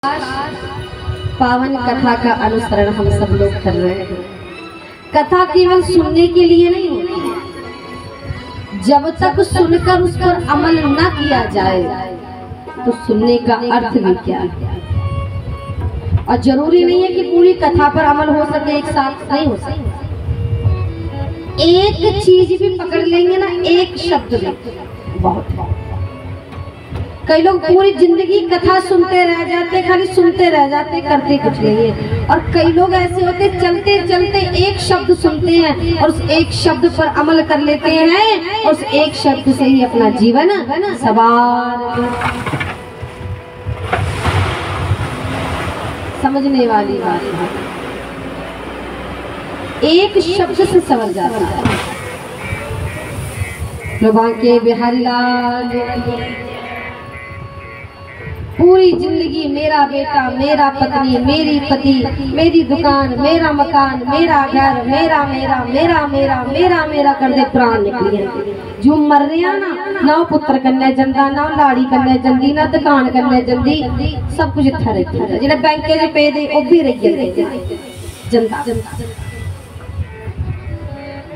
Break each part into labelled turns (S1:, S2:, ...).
S1: पावन कथा का अनुसरण हम सब लोग कर रहे हैं। कथा केवल सुनने के लिए नहीं होती, जब तक सुनकर उस पर अमल न किया जाए तो सुनने का अर्थ भी क्या है। और जरूरी नहीं है कि पूरी कथा पर अमल हो सके, एक साथ नहीं हो सके। एक चीज भी पकड़ लेंगे ना, एक शब्द में बहुत। कई लोग पूरी जिंदगी कथा सुनते रह जाते, खाली सुनते रह जाते, करते कुछ नहीं है। और कई लोग ऐसे होते, चलते चलते एक शब्द सुनते हैं और उस एक शब्द पर अमल कर लेते हैं और उस एक शब्द से ही अपना जीवन सवार। समझने वाली बात है, एक शब्द से संवर जाता है। के बिहारी लाल पूरी जिंदगी मेरा बेटा, मेरा पत्नी, मेरी पति, मेरी दुकान, मेरा मकान, मेरा घर, मेरा मेरा मेरा मेरा मेरा मेरा कर दे प्राण निकलिए। जो मर रहे ना, ना पुत्र कन्या जंदा, ना लाड़ी कन्या जंदी, ना दुकान कन्या जंदी, सब कुछ इतना रहता है। जिन्हें बैंक के पे दे वो भी रही जनता।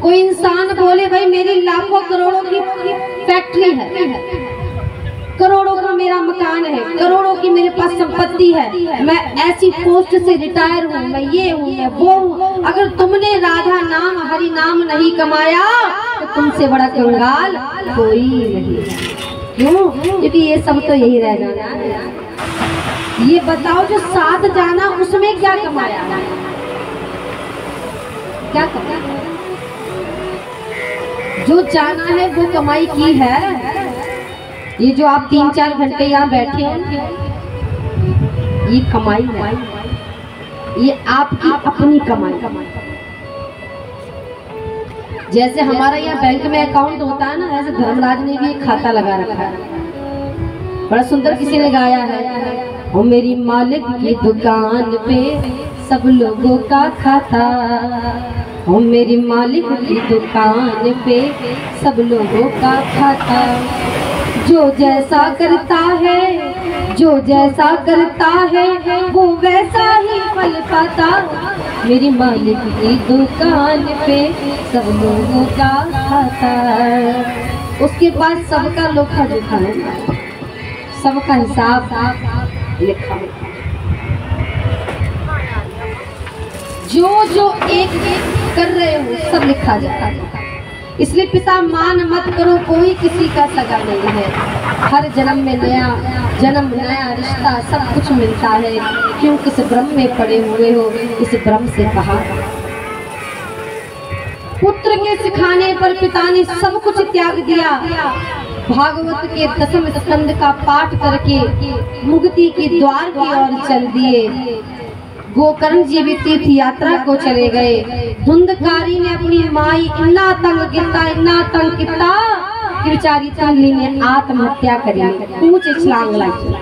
S1: कोई इंसान बोले भाई मेरी लाखों करोड़ों की फैक्ट्री है, करोड़ों का मेरा मकान है, करोड़ों की मेरे पास संपत्ति है, मैं ऐसी पोस्ट से रिटायर हूँ, मैं ये हूँ, मैं वो हूँ, अगर तुमने राधा नाम हरि नाम नहीं कमाया तो तुमसे बड़ा कंगाल कोई नहीं। क्यों? क्योंकि ये सब तो यही रह जाना। ये बताओ जो साथ जाना उसमें क्या कमाया, क्या कमाया? जो जाना है वो कमाई की है। ये जो आप 3-4 घंटे यहाँ बैठे हैं, ये कमाई है, ये आपकी अपनी कमाई। जैसे हमारा यहाँ बैंक में अकाउंट होता है ना, ऐसे धर्मराज ने भी एक खाता लगा रखा है। बड़ा सुंदर किसी ने गाया है, ओ मेरी मालिक की दुकान पे सब लोगों का खाता, ओ मेरी मालिक की दुकान पे सब लोगों का खाता। जो जैसा करता है, जो जैसा करता है वो वैसा ही फल पाता। मेरी मालिक की दुकान पे सब लोगों का खाता। उसके पास सबका लोखा जोखा है, सबका हिसाब लिखा है। जो जो एक कर रहे हो सब लिखा जाता है। इसलिए पिता मान मत करो, कोई किसी का सगा नहीं है। हर जन्म में नया जन्म, नया रिश्ता, सब कुछ मिलता है। क्यों किस भ्रम में पड़े हुए हो, इस भ्रम से बाहर। पुत्र के सिखाने पर पिता ने सब कुछ त्याग दिया। भागवत के 10वें स्कंद का पाठ करके मुक्ति के द्वार की ओर चल दिए। गोकर्ण जी भी तीर्थ यात्रा को चले गए। धुंधकारी ने अपनी माई इन्ना तंग किता कि बेचारी तंगली ने आत्महत्या करी, पूछ छलांग लगी।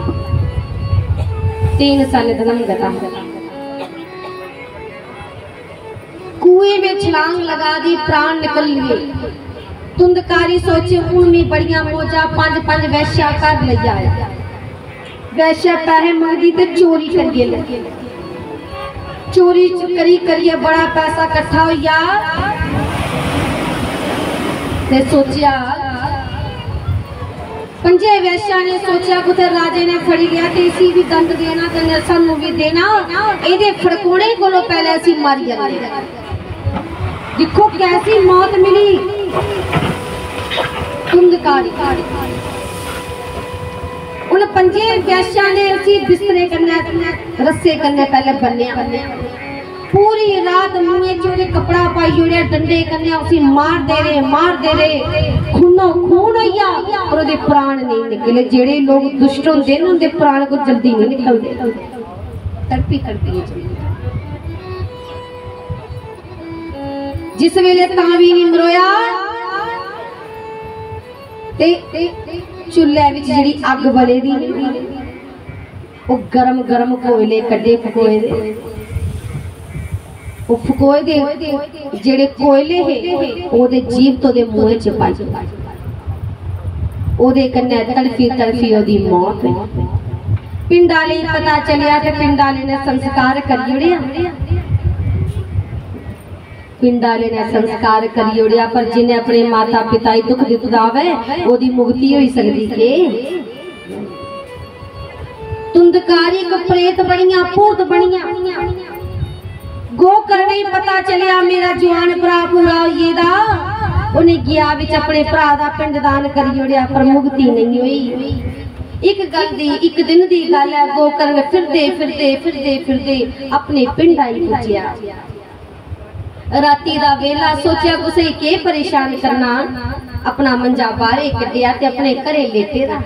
S1: 3 साल धर्म गता, कुएं में छलांग लगा दी, प्राण निकल लिए। धुंधकारी सोचे उनमें बढ़िया मोजा 5 वैश्या कर लिया। वैश्या पैसे मंगी तो चोरी करिए लगे। चोरी करी करिए बड़ा पैसा इकट्ठा हो यार। सोचा 5 वैश्या ने सोचा कुछ राजे ने फड़ी गया तो इसी भी दंड देना, तो नरसन भी देना, ये फड़कोने को पहले ऐसी मारी जाए। देखो कैसी मौत मिली धुंधकारी। उन 5 वैश्या ने उसी बिस्तरे करने रस्से करने पहले बन्या। पूरी रात मुँह चोरे कपड़ा पाई जोड़े, डंडे करने उसी मार दे रहे, खूनो खून होया और उहदे प्राण नहीं निकले। जेड़े लोग दुष्ट होंदे ने उनके प्राण को जल्दी नहीं निकलते, तड़पी तड़पी। जिस वेले तावी नहीं मरोया चुल्हे विच जिहड़ी अग बले दी, वो गरम गरम कोयले कड्डे फकोए दे। वो फकोए दे जेड़े कोयले है ओदे जीव तो दे मुंह च पाई, ओदे कन्ने तड़फी तड़फी ओदी मौत। पिंड वाले पता चलिया तो पिंड वाले ने संस्कार करी उड़िया, पिंड वाले ने संस्कार करी उड़िया। पर जिन्हें अपने माता पिता ही दुख दितावे ओदी मुक्ति हो सकती के। तुंदकारी को प्रेत बनिया भूत बनिया, गो करने पता चलिया मेरा जवान भरा पूरा ये दा उन्हें गया विच अपने भरा दा पिंडदान करी उड़िया, पर मुक्ति नहीं हुई। एक गल दी एक दिन दी गल है, गो करन फिरदे फिरदे फिरदे फिरदे अपने पिंड आई पुजिया। राती दा वेला सोचा कुसे के परेशान करना, अपना मंजा बाहर कटिया ते अपने घरे लेटे रहा।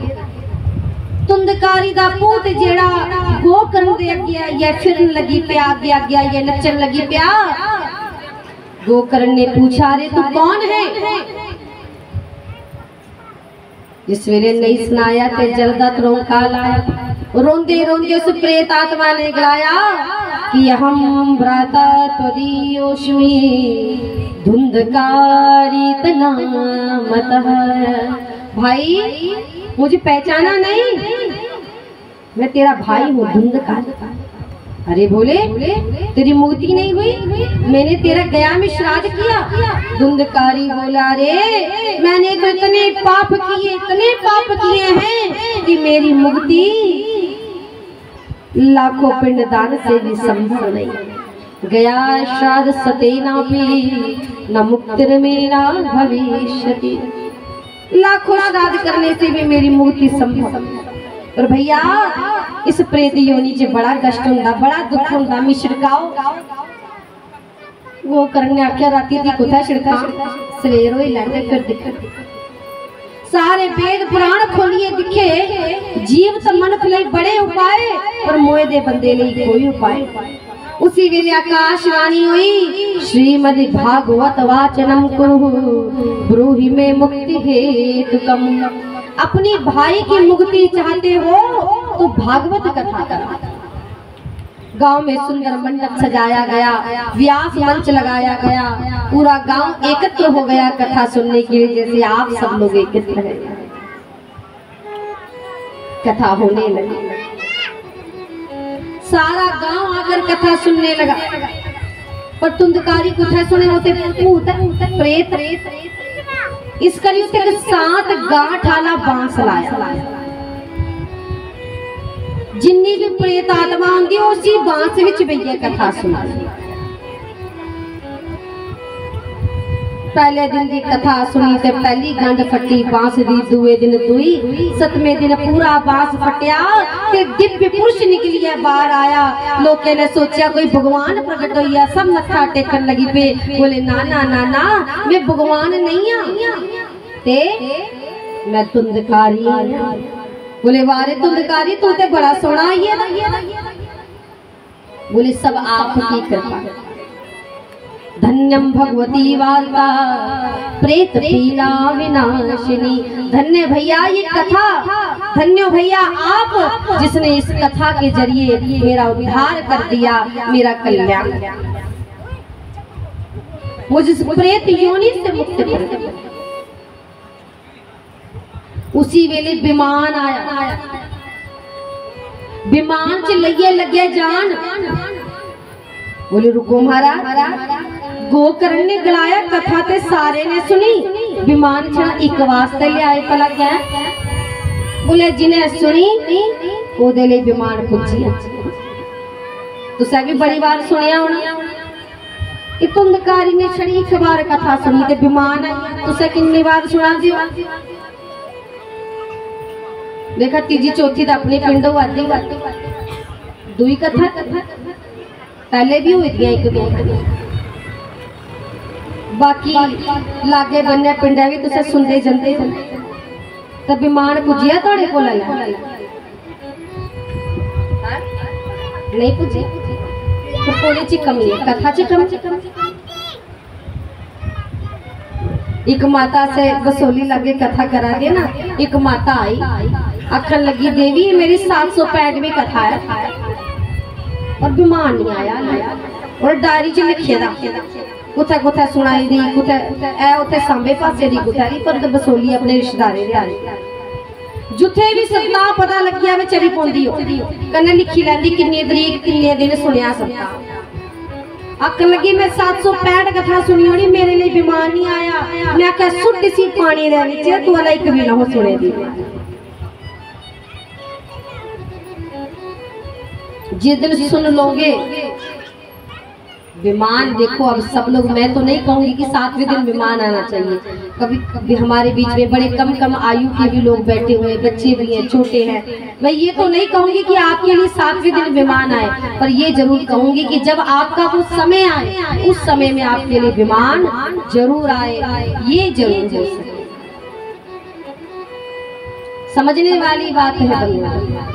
S1: तुंदकारी दा भूत जेड़ा गो करन दे अगे या फिरन लगी पिया, आगे आगे या नचन लगी पिया। गो करन ने पूछा रे तू कौन है? जिस वेले नहीं सुनाया ते जलदा त्रोंकाल आया। रोंदे रोंदे उस प्रेत आत्मा ने गलाया कि हम भ्राता त्वदीयोष्मि धुंधकारी तनामतः। भाई मुझे पहचाना नहीं, मैं तेरा भाई हूँ धुंधकार। अरे बोले तेरी मुक्ति नहीं हुई, मैंने तेरा गया में श्राद्ध किया। धुंधकारी बोला रे मैंने तो इतने पाप किए हैं कि मेरी मुक्ति लाखों पिंडदान से भी संभव नहीं। गया श्राद्ध सतेना भी न मुक्तिर मेरा भविष्यति। लाखों श्राद्ध करने से भी मेरी मुक्ति संभव। और भैया इस प्रेत योनि च बड़ा कष्ट होंदा, बड़ा दुख होंदा। मी छिड़काओ वो करने आख्या राती दी कुथा छिड़का, सवेर होई लैंदे फिर दिखे सारे वेद पुराण खोलिए दिखे। जीव तो मनुख लई बड़े उपाय, पर मोए दे बंदे लई कोई उपाय। उसी वेले आकाशवाणी हुई श्रीमद् भागवत वाचनम कुरु ब्रूहि में मुक्ति हेतुकम। अपनी भाई की मुक्ति चाहते हो तो भागवत कथा करो। गांव में सुंदर मंडप सजाया गया, व्यास मंच लगाया गया, पूरा गांव एकत्र हो गया कथा सुनने के लिए, जैसे आप सब लोग एकत्र हैं। कथा होने लगी, सारा गांव आकर कथा सुनने लगा। पर तुंदकारी कथा सुने होते भूत प्रेत। इस करी उसके 7 गांठ आला बांस लाया। जिन्नी भी प्रेत आत्मा आंदी उसी बांस विच बैठे कथा सुना। पहले दिन की कथा सुनी ते पहली गंढ फटी बांस दी, दूए दिन दुई, 7वें दिन पूरा बांस फटिया ते दिव्य पुरुष निकलिया बाहर आया। लोके ने सोचा कोई भगवान प्रकट होइया, सब मत्था टेकन लगी पे। बोले ना ना ना ना मैं भगवान नहीं हां ते मैं तुंदकारी हां। बोले वारे तुंदकारी तू ते बड़ा सोना आई है। बोले सब आपकी कृपा। धन्यम भगवती वार्ता प्रेत पीड़ा विनाशिनी। धन्य भैया ये कथा, धन्य भैया आप जिसने इस कथा के जरिए मेरा उद्धार कर दिया, मेरा कल्याण, मुझे इस प्रेत योनि से मुक्त कर दिया। उसी वेले विमान आया, विमान च लइए लगे जान। बोले रुको महाराज। गोकर्ण ने गलाया कथा ते सारे ने सुनी, विमान च एक वास्ते ले आए भला क्या? बोले जिन्हें सुनी ओदे लिए विमान पुजिया। तुसा भी बड़ी बार सुनिया होना। तुंदकारी ने छड़ी एक बार कथा सुनी ते विमान आई। तुसा कितनी बार सुना दियो? देखा तीजी चौथी तो अपने पिंडों आती दुई कथा पहले भी हुई थी एक दो, बाकी लागे बन्ने पिंडा भी तुसे सुनते जंदे तब विमान पुजिया थोड़े को नहीं पुजी। थोड़ी ची कमी है कथा ची कमी। एक माता से बसोली लगे कथा करा के ना, एक माता आई आखन लगी देवी मेरी 765वीं कथा है और विमान नहीं आया। और डायरी च लिखे दा कुथे कुथे सुनाई दी, कुथे ए उथे सांबे पासे दी गुथारी, पर बसोली अपने रिश्तेदारे दे आई। जुथे भी सप्ताह पता लग गया मैं चली पौंदी हो कन्ने लिखी लैंदी किन्नी तरीक किन्ने दिन सुनिया सप्ताह अकल लगी मैं 765 कथा सुनी होनी मेरे लिए बीमार नहीं आया मैं क्या सुट सी पानी दे विच तू वाला एक भी ना हो सुने दी जिस दिन सुन लोगे विमान देखो अब सब लोग मैं तो नहीं कहूंगी कि 7वें दिन विमान आना चाहिए कभी कभी हमारे बीच में बड़े कम आयु के भी लोग बैठे हुए बच्चे भी हैं छोटे हैं मैं ये तो नहीं कहूंगी कि आपके लिए 7वें दिन विमान आए पर ये जरूर कहूंगी कि जब आपका वो समय आए उस समय में आपके लिए विमान जरूर आए ये जरूर हो सके समझने वाली बात है बंधुओं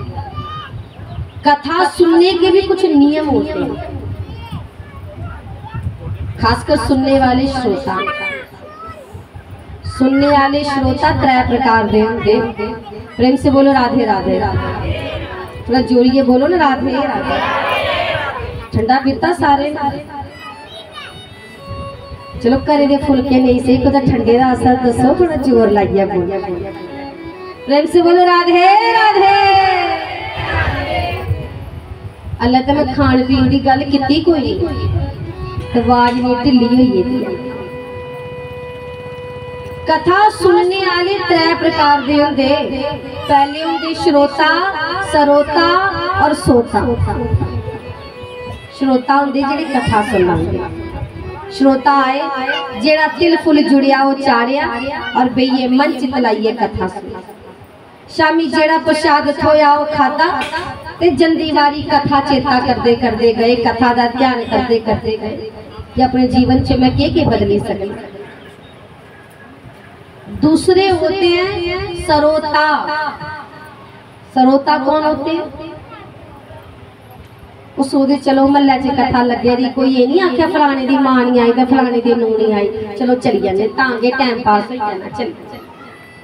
S1: कथा सुनने के भी कुछ नियम होते हैं खासकर सुनने वाले श्रोता त्रय प्रकार दे होंगे प्रेम से बोलो राधे राधे थोड़ा जोरिए बोलो ना राधे राधे ठंडा पीता सारे चलो करे दे फुलके नहीं सही को ठंडे का असर दसो थोड़ा जोर लाइया बोल प्रेम से बोलो राधे राधे अल्लाह तो मैं खान पीन की गल की कोई आवाज नहीं ढिली हुई है कथा सुनने वाले त्रय प्रकार दे होंदे पहले होंदे श्रोता सरोता और सोता श्रोता होंदे जेड़े कथा सुनांदे श्रोता आए जेड़ा तिल फुल जुड़िया वो चाड़िया और बेइये मन चित लाइए कथा सुना शामी जेड़ा प्रसाद थोया वो खाता ते जंदी वारी कथा चेता करते करते गए कथा का ध्यान करते करते गए कि अपने जीवन से मैं के बदली सकी दूसरे होते हैं सरोता सरोता कौन होते हैं उस चलो महल्ले च कथा लगे दी कोई ये नहीं आख्या फलाने दी मां नहीं आई तो फलाने दी नूं नहीं आई चलो चली जाने तांगे टाइम पास हो जाना चल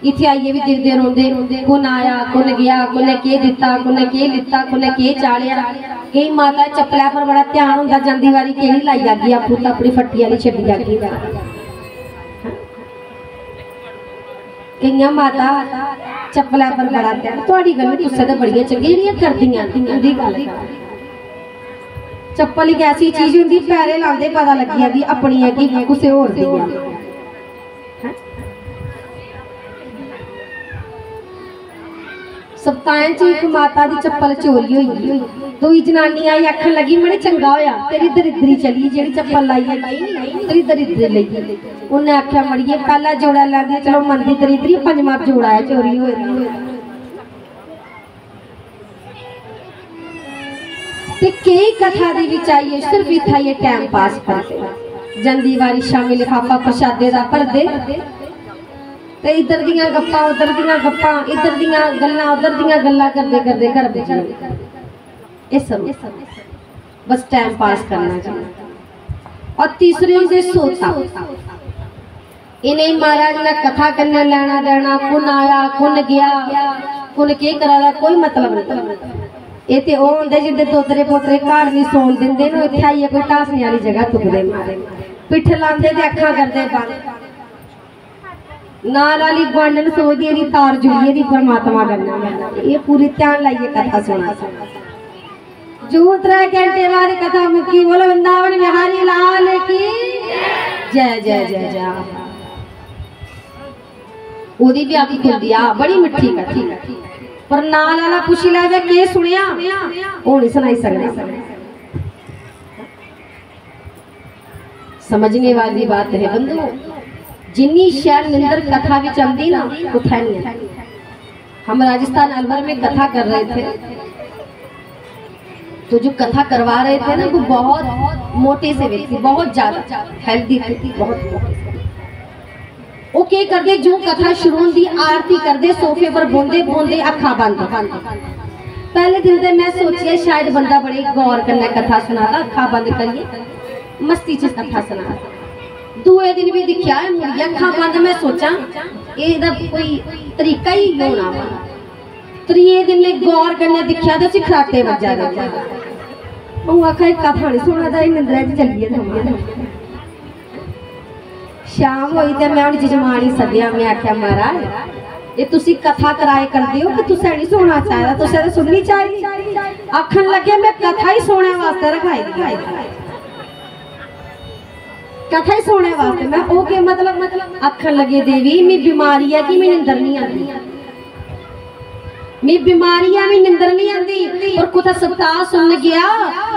S1: इत्थे आइए भी दिखते रोंदे कुन आया कुन गया कुने के दिता कुने के लिता कुने के चाड़िया कई माता चप्पला पर बड़ा ध्यान होंदा जांदी वारी केड़ी लाई आगी आपू तो अपनी फट्टी वाली छड्डी आगी कईयां माता चप्पला पर बड़ा ध्यान तुहाडी गल तुसां ते बड़ियां चंगियां करदियां दी गल चप्पल एक ऐसी चीज होंदी पैरे लांदे पता लगी जांदी अपनी है कि कुसे होर दी है सप्ताह च एक माता दी चप्पल चोरी हुई दुई जनानी आई आखन लगी बड़े चंगा होया तेरी दरिद्री चली जेड़ी चप्पल लाई है तेरी दरिद्री लई उन्हें आख्या मड़िए पहला जोड़ा लैंदी चलो मंदी दरिद्री पंजवां जोड़ा है चोरी होई ते कई कथा दी विच आइए सिर्फ इत्थे ये टाइम पास करते जंदी वारी शामी लिफाफा प्रसादे दा भरदे ते इधर दियां गप्पां उधर दियां गप्पां इधर दियां गल्लां उधर दियां गल्लां करदे करदे घर बेचना ये सब बस टाइम पास करना चाहिए और तीसरे होंगे सोता इन्हें महाराज ने कथा करने लेना देना कुन आया कुन गया कुन के करा कोई मतलब नहीं ये तो वो होंगे जिंदे दोतरे पोतरे घर नहीं सौन देंगे ना इत्थे आइए कोई ढासने वाली जगह तुकदे मारे पिठ लांदे ते अखां करदे बंद नाल वाली गुआंढन सोचदी एदी तार जुड़ी दी परमात्मा करना ये पूरी ध्यान लाइए कथा सुना जो 3 घंटे बाद कथा मुक्की बोलो वृंदावन बिहारी लाल की जय जय जय जय ओदी भी आखी खुलदी आ बड़ी मिठी कथा पर नाल वाला पुछी लै वे के सुनिया ओ नहीं सुनाई सकदा समझने वाली बात है बंधुओं जिन्नी शहर निंदर कथा भी चलती ना उठा नहीं है हम राजस्थान अलवर में कथा कर रहे थे तो जो कथा करवा रहे थे ना वो बहुत मोटे से व्यक्ति बहुत ज्यादा हेल्दी थी बहुत वो क्या करते जो कथा शुरू होती आरती करते सोफे पर बोंदे बोंदे अखा बंद पहले दिन से मैं सोचिया शायद बंदा बड़े गौर करना कथा सुनाता अखा बंद करिए मस्ती च कथा सुना दूए दिन भी दिखा मुड़िया अखा बंद मैं सोचा ये कोई तरीका ही होना वा त्रीए दिन ने गौर करने दिखा तो खराटे बजा आखा कथा नहीं सुना था निंद्रा चलिए शाम हुई तो मैं जजमानी सद्या मैं आख्या महाराज ये तुसी कथा कराए कर दियो कि तुसे नहीं सुनना चाहिए, तुसे तो सुननी चाहिए। आखन लगे मैं कथा ही सोने वास्ते रखाई दी, कथा ही सोने वास्ते। मैं ओके मतलब आखन लगे देवी मैं बीमारी है कि मैं निंदर नहीं आती, मैं बीमारी है मैं निंदर नहीं आती। और कुछ सप्ताह सुन गया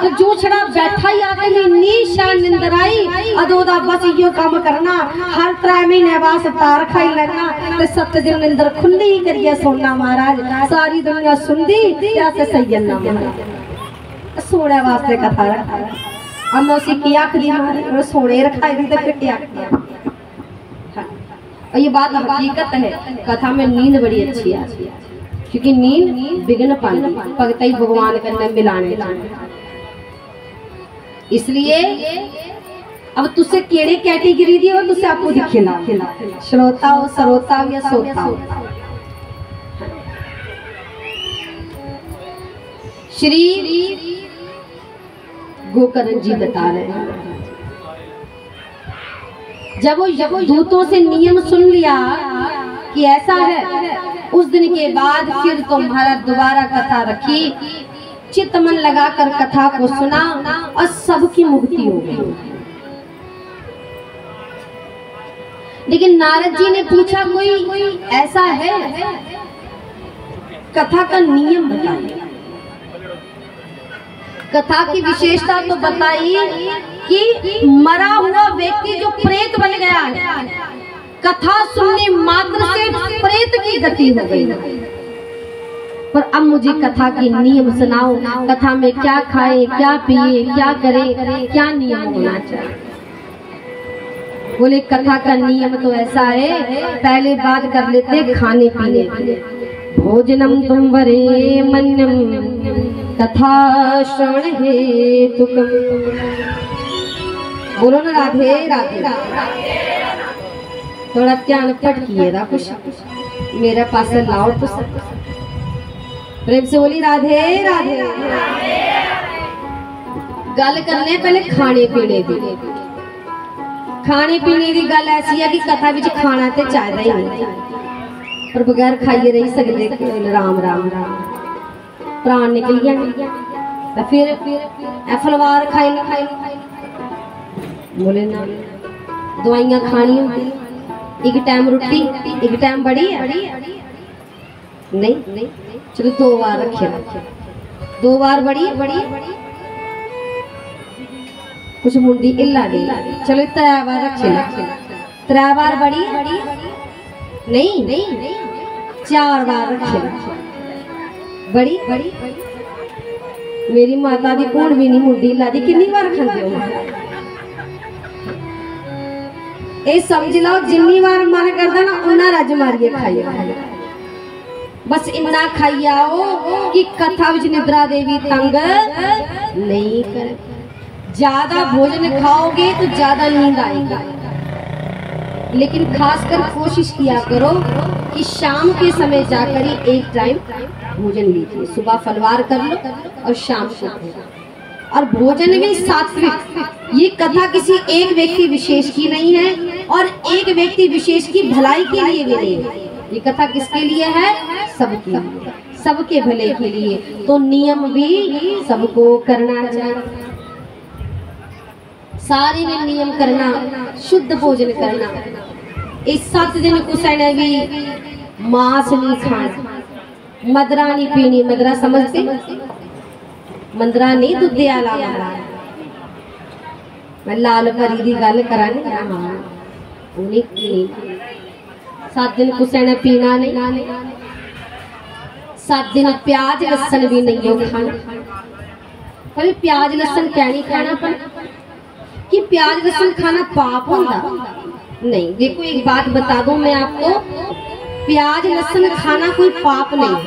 S1: तो जो छड़ा बैठा ही आके मैं नीशा निंदर आई अदोदा बस यो काम करना, हर 3 महीने बाद सप्ताह खाई लेना ते 7 दिन निंदर खुली ही करिए सोना महाराज। सारी दुनिया सुनदी ऐसे सही ना महाराज सोने वास्ते कथा रखा। अब मैं उसी की आख दी महाराज सोने रखाई दी तो फिर क्या किया। और ये बात हकीकत है, कथा में नींद बड़ी अच्छी आती है क्योंकि नींद विघ्न पानी भगत ही भगवान करने मिलाने। इसलिए अब तुसे केड़े कैटेगरी दी हो तुसे आपको दिखेला, श्रोता हो सरोता हो या सोता हो। श्री गोकर्ण जी बता रहे हैं जब वो दूतों से नियम सुन लिया कि ऐसा है, उस दिन के बाद फिर तुम्हारा दोबारा कथा रखी, चित्त मन लगाकर कथा को सुना और सबकी मुक्ति हो गई। लेकिन नारद जी ने पूछा कोई ऐसा है, कथा का नियम बताइए। कथा की विशेषता तो बताई कि मरा हुआ व्यक्ति जो प्रेत बन गया है, कथा सुनने मात्र से प्रेत की गति हो गई। पर अब मुझे कथा के नियम सुनाओ, कथा में क्या खाए क्या पिए क्या करे, क्या नियम होना चाहिए। बोले कथा का नियम तो ऐसा है, पहले बात कर लेते खाने पीने की। भोजनम तुम वरे मन्यम कथा श्रवण हेतुकम। बोलो ना राधे राधे। थोड़ा ध्यान पटकिए ना कुछ मेरे पास लाओ तो प्रेम से बोली राधे राधे। गल करने पहले खाने पीने की। खाने पीने की गल ऐसी है कि कथा विच खाना ते चाहिदा ही नहीं, पर बगैर खाइए रही सकते। राम राम राम प्राण निकल गया फिर फलवार खाई बोले ना दवाइयां खानी होती, एक टाइम रोटी एक टाइम बड़ी है नहीं, चलो 2 बार रखे, 2 बार बड़ी कुछ मुंडी इला नहीं, चलो 3 बार रखे, 3 बार बड़ी नहीं 4 बार रखे बड़ी। मेरी माता दी कौन भी नहीं मुंडी इला दी, कितनी बार खाते हो ये समझ लो, जिन्नी बार मन करता ना उन्ना रज मारिए खाइए, बस इन्ना खाई आओ कि कथा विच निद्रा देवी तंग नहीं करे। ज्यादा भोजन खाओगे तो ज्यादा नींद आएगी, लेकिन खासकर कोशिश किया करो कि शाम के समय जाकर ही एक टाइम भोजन लीजिए। सुबह फलवार कर लो और शाम को, और भोजन भी सात्विक। ये कथा किसी एक व्यक्ति विशेष की नहीं है और एक व्यक्ति विशेष की भलाई के लिए भी नहीं है। ये कथा किसके लिए है? सबके लिए, सबके भले के लिए। तो नियम भी सबको करना चाहिए, सारे ने नियम करना, शुद्ध भोजन करना। इस 7 दिन कुसैन भी मांस नहीं खाना, मदरा नहीं पीनी। मदरा समझते? मंदरा नहीं दुद्धे आला मैं लाल परी की गल करा। हाँ 7 दिन कुसै ने पीना नहीं, 7 दिन प्याज लसन भी नहीं खाना। पर प्याज लसन क्या नहीं खाना, पर कि प्याज लसन खाना पाप होता नहीं। देखो एक बात बता दूं मैं आपको, प्याज लसन खाना कोई पाप नहीं।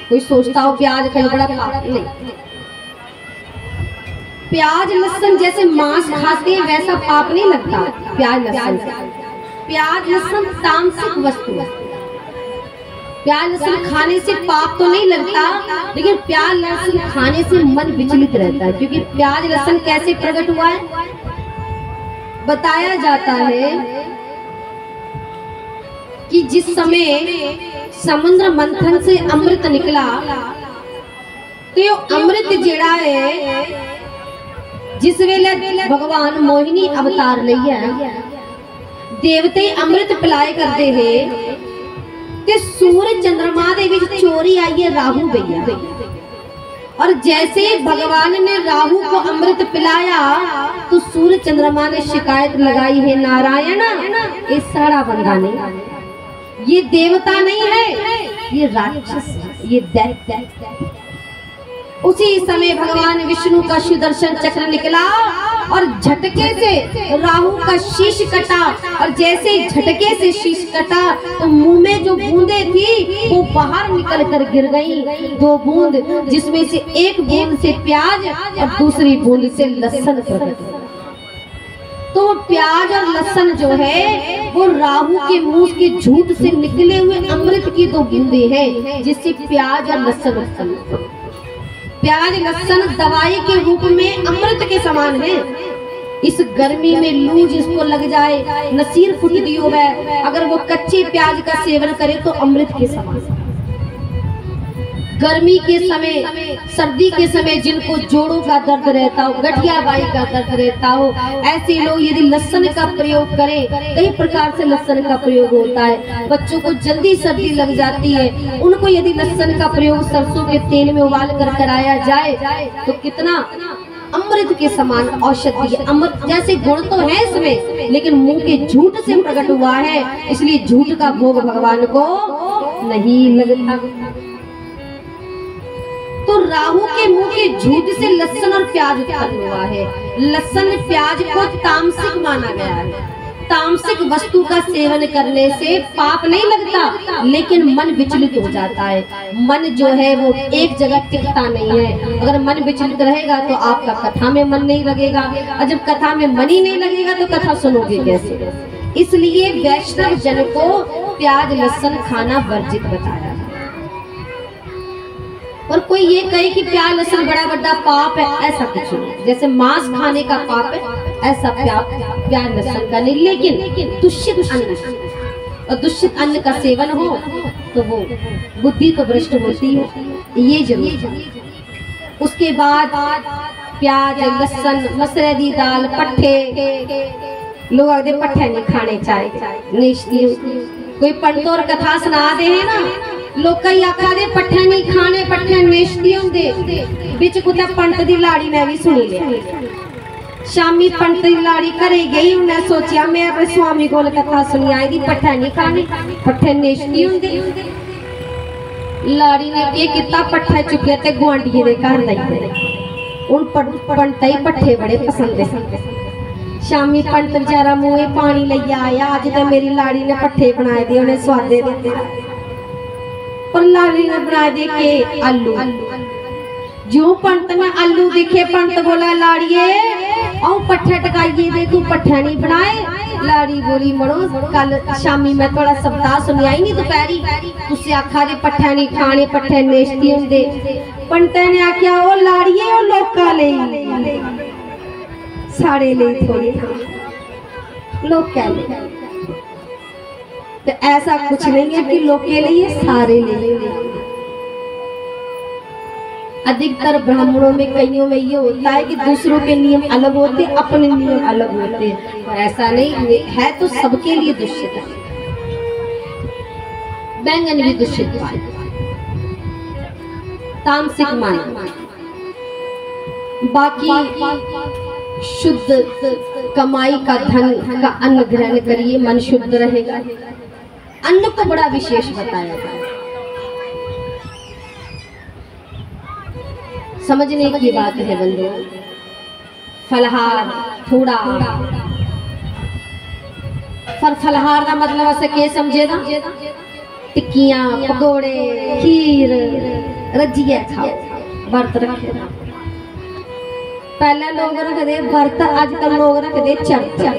S1: कोई सोचता हो प्याज खाना बड़ा पाप, नहीं। प्याज लहसुन जैसे मांस खाते हैं वैसा पाप नहीं लगता प्याज लहसुन। प्याज लहसुन तामसिक वस्तु है, प्याज लहसुन खाने से पाप तो नहीं लगता, लेकिन प्याज लहसुन खाने से मन विचलित रहता है। क्योंकि प्याज लहसुन कैसे प्रकट हुआ है? बताया जाता है कि जिस समय समुद्र मंथन से अमृत निकला तो यो अमृत जेड़ा है जिस वेले भगवान मोहिनी अवतार लिया देवते अमृत पिलाए करते हैं कि सूरज चंद्रमा दे विच चोरी आई है राहु भैया। और जैसे भगवान ने राहु को अमृत पिलाया तो सूरज चंद्रमा ने शिकायत लगाई है, नारायण ये साड़ा बंदा नहीं, ये देवता नहीं है, ये राक्षस, ये दैत्य। उसी समय भगवान विष्णु का सुदर्शन चक्र निकला और झटके से राहु का शीश कटा। और जैसे झटके से शीश कटा तो मुंह में जो बूंदे थी वो बाहर निकल कर गिर गई। 2 बूंद, जिसमें से एक बूंद से प्याज और दूसरी बूंद से लहसुन प्रकट। तो प्याज और लहसुन जो है वो राहु के मुंह के झूठ से निकले हुए अमृत की 2 बूंदे हैं, जिससे प्याज और लहसुन उत्पन्न। प्याज लहसुन दवाई के रूप में अमृत के समान है। इस गर्मी में लू जिसको लग जाए, नसीर फुट दियो है, अगर वो कच्चे प्याज का सेवन करे तो अमृत के समान। गर्मी के समय, सर्दी के समय जिनको जोड़ों का दर्द रहता हो, गठिया बाई का दर्द रहता हो, ऐसे लोग यदि लहसुन का प्रयोग करें, कई प्रकार से लहसुन का प्रयोग होता है। बच्चों को जल्दी सर्दी लग जाती है, उनको यदि लहसुन का प्रयोग सरसों के तेल में उबाल कर कराया जाए तो कितना अमृत के समान औषधि। अमृत जैसे गुण तो है इसमें, लेकिन मुंह के झूठ से प्रकट हुआ है, इसलिए झूठ का भोग भगवान को नहीं लगता। तो राहु के मुंह के झूठ से लहसुन और प्याज उत्पन्न हुआ है। लहसुन प्याज को तामसिक माना गया है। तामसिक वस्तु का सेवन करने से पाप नहीं लगता, लेकिन मन विचलित हो जाता है। मन जो है वो एक जगह टिकता नहीं है। अगर मन विचलित रहेगा तो आपका कथा में मन नहीं लगेगा, और जब कथा में मन ही नहीं लगेगा तो कथा सुनोगे कैसे। इसलिए वैष्णव जन को प्याज लहसुन खाना वर्जित बताया। और कोई ये कहे कि प्याज लहसुन बड़ा बड़ा पाप है, ऐसा कुछ नहीं। जैसे मांस खाने का पाप है, ऐसा प्याज लहसुन का नहीं। लेकिन दूषित अन्न और दूषित अन्न का सेवन हो तो वो बुद्धि तो भ्रष्ट होती है, ये जरूर। उसके बाद प्याज लहसुन, मसरे दी दाल, पट्ठे, लोग आखते पट्ठे नहीं खाने चाहिए। कोई पंडित और कथा सुना दे है ना, लोग कई आखा दे पट्ठे नहीं खाने, पट्ठे नेश्ती होंदे। बिच कुत्ते पंडित दी लाड़ी ने भी सुनी लिया। शामी पंडित दी लाड़ी घरे गई, उन्हें सोचा मैं अपने स्वामी को कथा सुनी आई दी, पट्ठे नहीं खाने, पट्ठे नेश्ती होंदे। लाड़ी ने ये किता, पट्ठे चुके ते गुआंढिये दे घर लाई दे। उन पंडित ही पट्ठे बड़े पसंद है। शामी पंडित बेचारा मुंह पानी ले आया, अज तो मेरी लाड़ी ने पट्ठे बनाए दे, उन्हें स्वादे दिते। और लाड़ी ने बना दे के आलू। जो पंडित में आलू दिखे, पंडित बोला लाड़िए औ पट्ठे टकाइए दे, तू पट्ठे नहीं बनाए। लाड़ी बोली मड़ो कल शामी मैं थोड़ा सप्ताह सुनिया ही नहीं, दोपहरी तुसे आखा दे पट्ठे नहीं खाने, पट्ठे नेश्ती होंदे। पंडित ने आख्या ओ लाड़िए ओ लोका ले, साड़े ले थोड़ी लोग क्या ले। तो ऐसा कुछ नहीं है कि लोग के लिए, सारे लिए। अधिकतर ब्राह्मणों में, कईयों में ये होता है कि दूसरों के नियम अलग होते, अपने नियम अलग होते हैं। और ऐसा नहीं है, तो सबके लिए दूषित है। बैंगन भी दूषित है, तामसिक माना। बाकी शुद्ध कमाई का धन का अन्न ग्रहण करिए, मन शुद्ध रहेगा। अन्न को बड़ा विशेष बताया गया। समझने की बात है बंधुओं। फलहार थोड़ा, पर फलहार का मतलब ऐसे के समझे ना, टिक्कियां, पकोड़े, खीर, रजिया खाओ, व्रत रखे। पहले लोग रखते व्रत, आजकल लोग रखते चर्चा।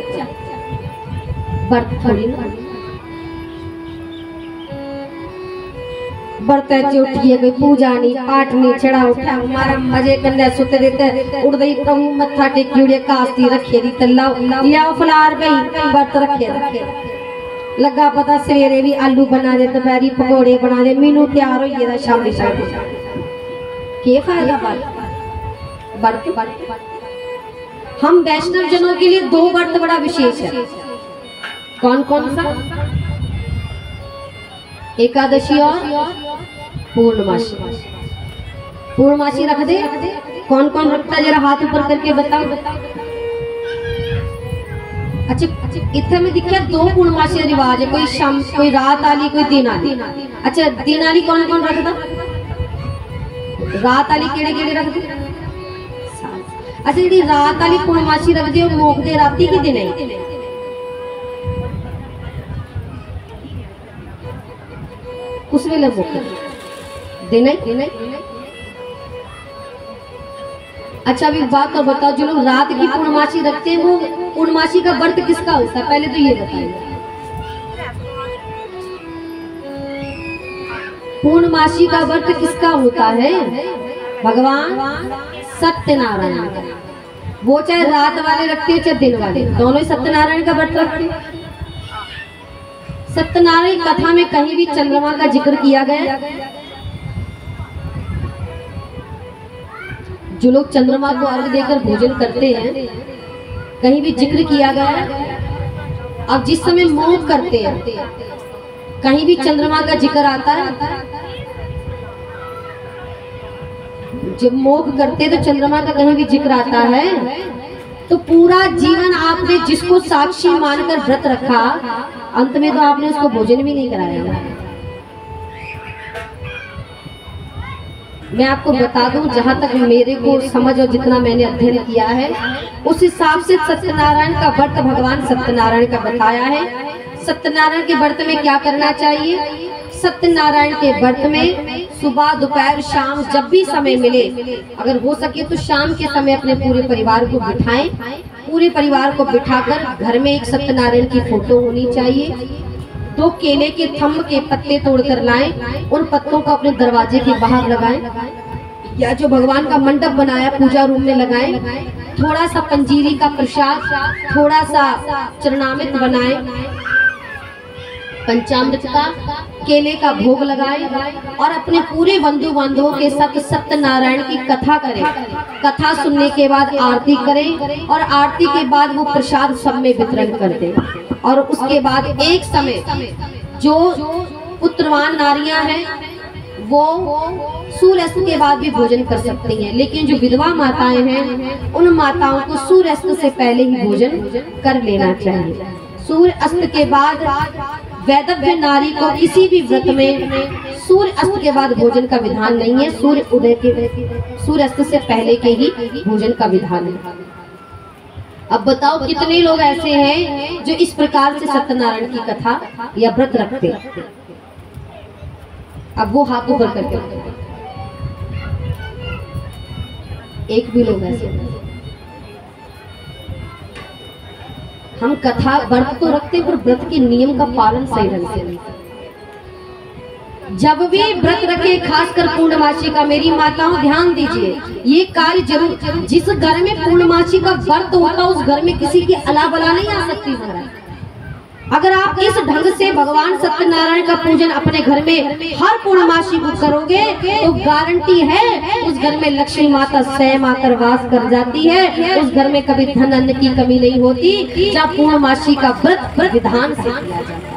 S1: व्रत थोड़ी ना, व्रत उठिए, कोई पूजा नहीं, पाठ नहीं, चढ़ा उठा हमारा मजे करने सुते देते। उड़दे ही कहूँ मत्था टेकी उड़े कास्ती रखे दी तल्ला लियाओ फलार गई, व्रत रखे। लगा पता सवेरे भी आलू बना दे, दोपहरी पकौड़े बना दे, मीनू तैयार हो गया शामी शामी। के फायदा व्रत। हम वैष्णव जनों के लिए 2 व्रत बड़ा विशेष है। कौन कौन सा? एकादशी और पूर्णमासी। पूर्णमासी रख दे। कौन कौन रखता है जरा हाथ ऊपर करके बताओ। अच्छा इतने में दिखा 2 पूर्णमासी रिवाज है, कोई शाम कोई रात आली कोई दिन आली। अच्छा दिन आली कौन कौन रखता? रात आली केड़े केड़े रखते? अच्छा जी रात आली पूर्णमासी रखते हो मोकते राती की दिन है? उस वेले मोकते दिन है। अच्छा अभी बात तो बताओ, जो लोग रात की पूर्णमासी रखते हैं वो पूर्णमासी का व्रत किसका होता है? पहले तो ये बताइए। पूर्णमासी का व्रत किसका होता है? भगवान सत्यनारायण का। वो चाहे रात वाले रखते हैं चाहे दिन वाले, दोनों ही सत्यनारायण का व्रत रखते हैं। सत्यनारायण कथा में कहीं भी चंद्रमा का जिक्र किया गया? जो लोग चंद्रमा को अर्घ देकर भोजन करते हैं कहीं भी जिक्र किया गया? अब जिस समय मोह करते हैं कहीं भी चंद्रमा का जिक्र आता है? जब मोह करते तो चंद्रमा का कहीं भी जिक्र आता है? तो पूरा जीवन आपने जिसको साक्षी मानकर व्रत रखा, अंत में तो आपने उसको भोजन भी नहीं कराया। मैं आपको बता दूं, जहां तक मेरे को समझ और जितना मैंने अध्ययन किया है उस हिसाब से सत्यनारायण का व्रत भगवान सत्यनारायण का बताया है। सत्यनारायण के व्रत में क्या करना चाहिए? सत्यनारायण के व्रत में सुबह दोपहर शाम जब भी समय मिले, अगर हो सके तो शाम के समय अपने पूरे परिवार को बिठाएं। पूरे परिवार को बिठाकर घर में एक सत्यनारायण की फोटो होनी चाहिए। 2 केले के थंब के पत्ते तोड़कर लाएं, उन पत्तों को अपने दरवाजे के बाहर लगाएं या जो भगवान का मंडप बनाया पूजा रूम में लगाएं। थोड़ा सा पंजीरी का प्रसाद, थोड़ा सा चरणामृत बनाएं, पंचामृत का केले का भोग लगाएं और अपने पूरे बंधु बांधवों के साथ सत्यनारायण की कथा करें। कथा सुनने के बाद आरती करें और आरती के बाद वो प्रसाद सब में वितरण कर दें। और उसके बाद एक समय जो पुत्रवान नारियां हैं वो सूर्यास्त के बाद भी भोजन कर सकती हैं, लेकिन जो विधवा माताएं हैं उन माताओं को सूर्यास्त से पहले ही भोजन कर लेना चाहिए। सूर्य अस्त के बाद वैदव्य नारी को किसी भी व्रत में सूर्य अस्त के बाद भोजन का विधान नहीं है, सूर्य उदय के सूर्य अस्त से पहले के ही भोजन का विधान है। अब बताओ कितने लोग ऐसे हैं जो इस प्रकार से सत्यनारायण की कथा या व्रत रखते हैं? अब वो हाथ ऊपर करते हैं। एक भी लोग ऐसे नहीं। हम कथा व्रत तो रखते हैं पर व्रत के नियम का पालन सही ढंग से नहीं। जब भी व्रत रखे, खासकर पूर्णमासी का, मेरी माताओं ध्यान दीजिए, ये कार्य जरूर, जिस घर में पूर्णमासी का व्रत होता उस घर में किसी की अला बला नहीं आ सकती महाराज। अगर आप इस ढंग से भगवान सत्यनारायण का पूजन अपने घर में हर पूर्णमासी को करोगे तो गारंटी है उस घर में लक्ष्मी माता स्वयं आकर वास कर जाती है। उस घर में कभी धन अन्न की कमी नहीं होती जहाँ पूर्णमासी का व्रत विधान से किया जाता है।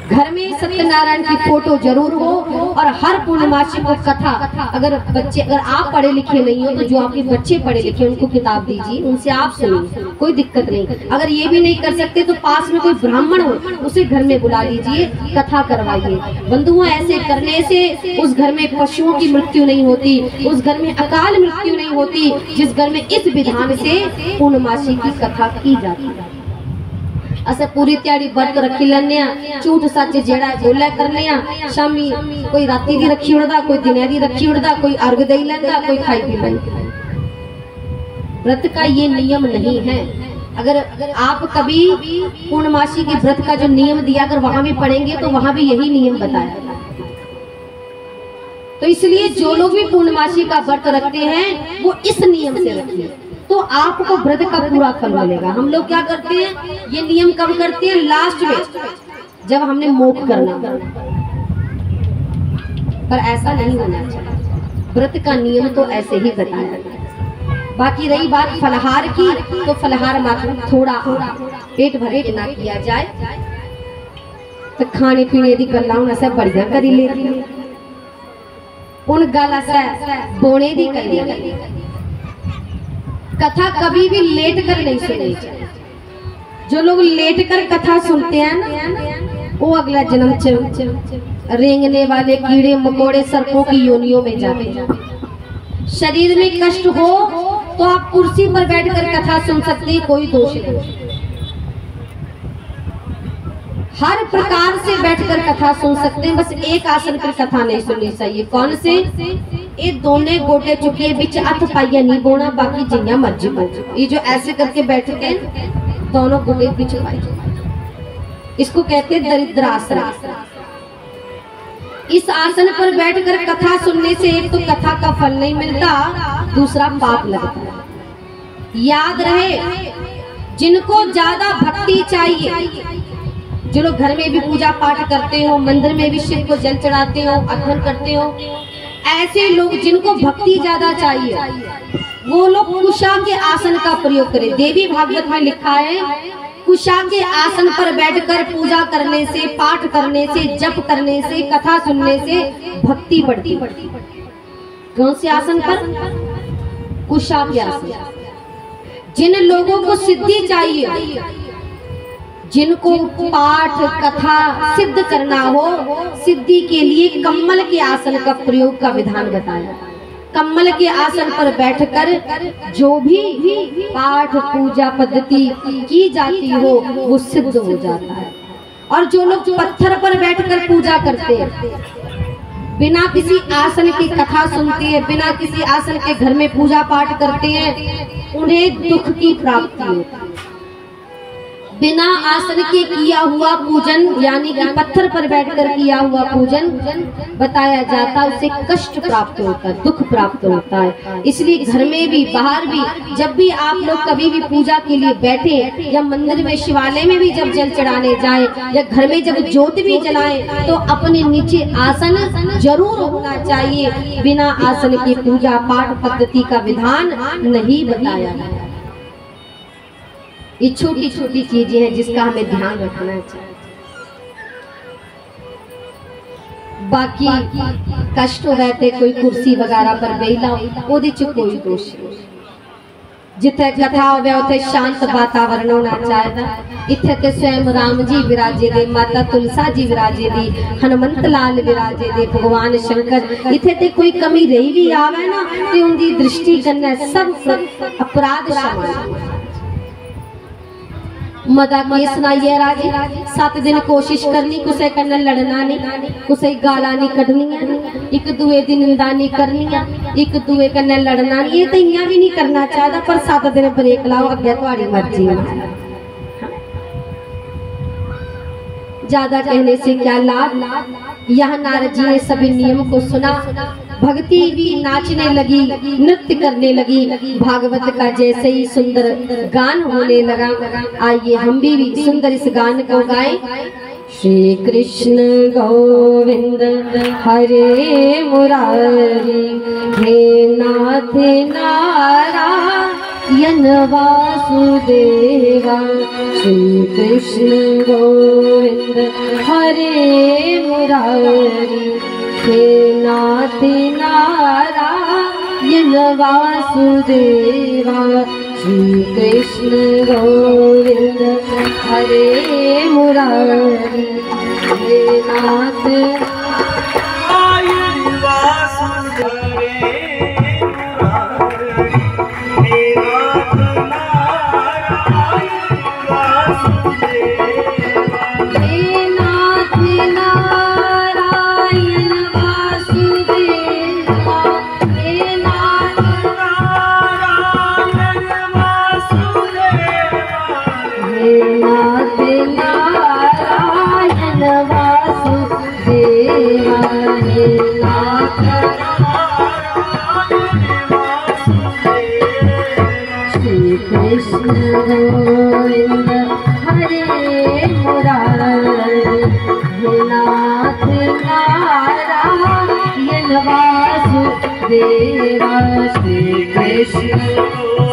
S1: घर में सत्यनारायण की फोटो जरूर हो और हर पूर्णमासी को कथा, अगर आप पढ़े लिखे नहीं हो तो जो आपके बच्चे पढ़े लिखे उनको किताब दीजिए, उनसे आप सुनिए, कोई दिक्कत नहीं। अगर ये भी नहीं कर सकते तो पास में कोई ब्राह्मण हो उसे घर में बुला लीजिए, कथा करवाइए। बंधुओं, ऐसे करने से उस घर में पशुओं की मृत्यु नहीं होती, उस घर में अकाल मृत्यु नहीं होती जिस घर में इस विधान से पूर्णमासी की कथा की जाती है। असा पूरी त्याड़ी व्रत रखी लेने, झूठ सच जेड़ा बोला करने, शामी कोई राती दी रखी उड़दा, कोई दिने दी रखी उड़दा, कोई अर्घ दे लेंदा, कोई खाई पी लेंदा। व्रत का ये नियम नहीं है। अगर आप कभी पूर्णमासी के व्रत का जो नियम दिया अगर वहां भी पढ़ेंगे तो वहां भी यही नियम बताया। तो इसलिए जो लोग भी पूर्णमासी का व्रत रखते हैं वो इस नियम से रखिए। तो आपको व्रत का पूरा फल मिलेगा। हम लोग क्या करते हैं, ये नियम कब करते हैं, लास्ट में जब हमने मोक्ष करना, पर ऐसा नहीं होना चाहिए। व्रत का नियम तो ऐसे ही बताया। बाकी रही बात फलहार की, तो फलहार मात्र थोड़ा पेट भरे ना किया जाए, तो खाने पीने की गल्लां से बढ़िया करी लेती, उन गल से बोने दी करी। कथा कभी भी लेट कर नहीं सुननी चाहिए। जो लोग लेट कर कथा सुनते हैं ना, वो अगला जन्म रेंगने वाले कीड़े मकोड़े सर्पों की योनियों में जाते हैं। शरीर में कष्ट हो तो आप कुर्सी पर बैठकर कथा सुन सकते हैं, कोई दोष नहीं। हर प्रकार से बैठकर कथा सुन सकते हैं, बस एक आसन पर कथा नहीं सुननी चाहिए। कौन से, ये दोनों गोटे चुके बिच हथ पाइया नहीं बोना, बाकी जिन्या मर्जी बो। ये जो ऐसे करके बैठते हैं दोनों गोटे बिच पाई, इसको कहते हैं दरिद्रासन। इस आसन पर बैठकर कथा सुनने से एक तो कथा का फल नहीं मिलता, दूसरा पाप लगता है। याद रहे, जिनको ज्यादा भक्ति चाहिए, जो लोग घर में भी पूजा पाठ करते हो, मंदिर में भी शिव को जल चढ़ाते हो, अर्पण करते हो, ऐसे लोग जिनको भक्ति ज्यादा चाहिए वो लोग कुशा के आसन का प्रयोग करें। देवी भागवत में लिखा है, कुशा के आसन पर बैठकर पूजा करने से, पाठ करने से, जप करने से, कथा सुनने से भक्ति बढ़ती। कौन से आसन पर, कुशा के आसन। जिन लोगों को सिद्धि चाहिए, जिनको पाठ कथा सिद्ध करना हो, सिद्धि के लिए कम्मल के आसन का प्रयोग का विधान बताया। कम्मल के आसन पर बैठकर जो भी पाठ पूजा पद्धति की जाती हो वो सिद्ध हो जाता है। और जो लोग पत्थर पर बैठकर पूजा करते हैं, बिना किसी आसन की कथा सुनते हैं, बिना किसी आसन के घर में पूजा पाठ करते हैं, उन्हें दुख की प्राप्ति होती है। बिना आसन के किया हुआ पूजन, यानी कि पत्थर पर बैठकर किया हुआ पूजन बताया जाता है, उससे कष्ट प्राप्त होता है, दुख प्राप्त होता है। इसलिए घर में भी बाहर भी जब भी आप लोग कभी भी पूजा के लिए बैठे, या मंदिर में शिवालय में भी जब जल चढ़ाने जाए, या घर में जब ज्योत भी जलाएं, तो अपने नीचे आसन जरूर होना चाहिए। बिना आसन की पूजा पाठ पद्धति का विधान नहीं बताया गया। ये छोटी छोटी चीजें हैं जिसका हमें ध्यान रखना चाहिए। बाकी कष्ट रहते कोई कुर्सी वगैरह पर बैला ओदे च कोई दोष नहीं। जिथे कथा होवे उथे शांत वातावरण होना चाहिए। इथे ते स्वयं राम जी विराजे दे, माता तुलसा जी विराजे दी, हनुमंत लाल विराजे दे, भगवान शंकर। इथे ते कोई कमी रही भी आवे ना, ते उनकी दृष्टि कन्ने सब अपराध क्षमा। मदा के सुनाइए राजे, 7 दिन कोशिश करनी, कुसे कन्ने लड़ना नहीं, कुसे गाला नहीं कढ़निया, एक दुए दी निंदा नहीं करनी, एक दुए कन्ने लड़ना नहीं। ये तो इयां भी नहीं करना चाहता, पर 7 दिन ब्रेक लाओ, अगे तुम्हारी मर्जी है। ज्यादा कहने से क्या लाभ। यह नारद जी ने सभी नियम को सुना, भक्ति भी नाचने लगी, नृत्य करने लगी। भागवत का जैसे ही सुंदर गान होने लगा, आइए हम भी सुंदर इस गान को गाएं। श्री कृष्ण गोविंद हरे मुरारी, हे नाथ नारायण वासुदेवा। श्री कृष्ण गोविंद हरे मुरारी, हे नाथ नारायण वासुदेवा। श्री कृष्ण गोविंद हरे मुरारी, हे नाथ नारायण वासुदेवा। नारायण वासुदेवा। गोविंद हरे मुरारी हे नाथ नारायण वासुदेवा श्री कृष्ण।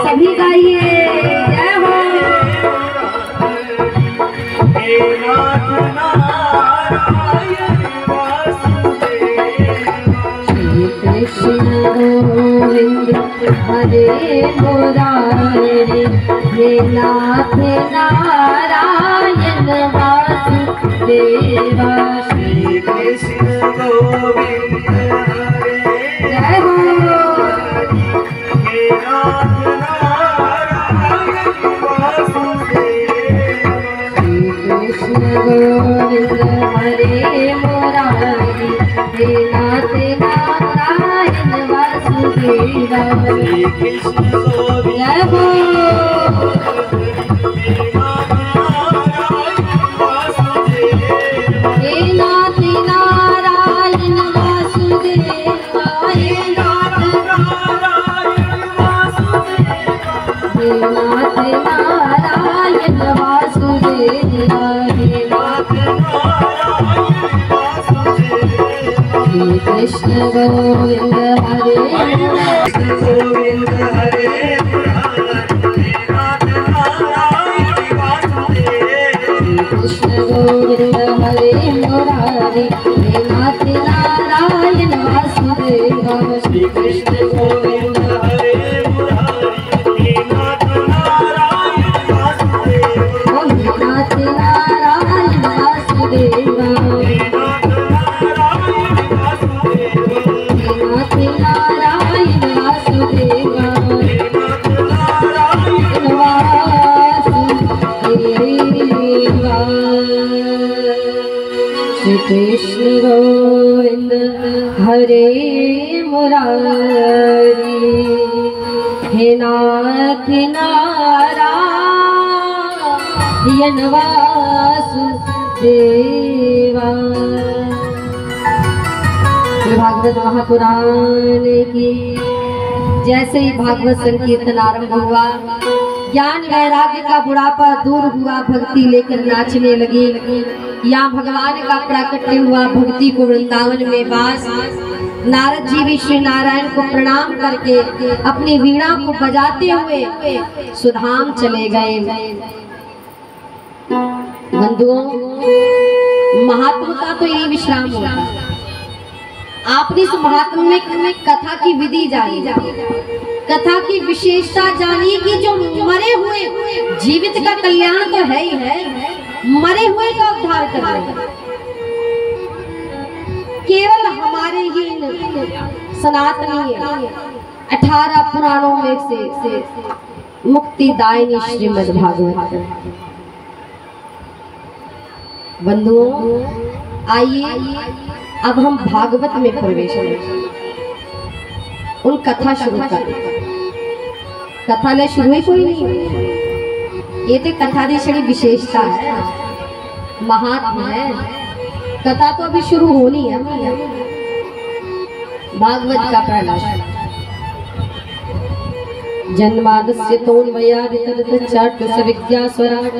S1: सभी गाइए जय हो। हे नाथ नारायण वासुदेवा श्री कृष्ण गोविंद हरे मुरारी हे नाथ नारायण वासुदेवा श्री कृष्ण गोविंद हरे जय हो। हे नाथ नारायण वासुदेवा श्री कृष्ण गोविंद हरे मुरारी हे नाथ नारायण वासुदेवा श्री कृष्ण गोविंद जय हो। हे नाथ नारायण वासुदेवा हे नाथ नारायण वासुदेवा हे नाथ नारायण वासुदेवा हे नाथ नारायण वासुदेवा श्री कृष्ण गोविंद हरे गोविंद हरे कृष्ण गोविंद हरे मुरारी हे नाथ नारायण वासुदेवा श्री कृष्ण गोविंद हरे मुरारी हे नाथ नारायण वासुदेवा हे नाथ नारायण वासुदेवा हे नाथ नारायण वासुदेवा हे नाथ नारायण वासुदेवा हे नाथ नारायण वासुदेवा श्री कृष्ण गोविंद हरे मुरारी हे नाथ नारायण वासुदेवा। भागवत महापुराण की जैसे ही भागवत संकीर्तन आरंभ हुआ, ज्ञान वैराग्य का बुढ़ापा दूर हुआ, भक्ति लेकर नाचने लगी। यहाँ भगवान का प्राकट्य हुआ, भक्ति को वृंदावन में वास। नारद जी भी श्री नारायण को प्रणाम करके अपनी वीणा को बजाते हुए सुधाम चले गए। बंधुओं, महात्मा का तो यही विश्राम होगा। आपने इस महात्मा में कथा की विधि जानी, कथा की विशेषता जानिए कि जो मरे हुए, जीवित का कल्याण तो है ही है, मरे हुए का उद्धार करना केवल हमारे ही सनातनी 18 पुराणों में से मुक्तिदायिनी श्रीमद् भागवत। बंधुओं, आइए अब हम भागवत में प्रवेश करें, उन कथा शुरू करें। कथा ले शुरू ही कोई नहीं, ये तो कथा की बड़ी विशेषता है, महात्मा है। कथा तो अभी शुरू होनी है। भागवत का प्रहलाद जन्मादस्य तोन्वयादितरतचाटुसविद्यास्वराट्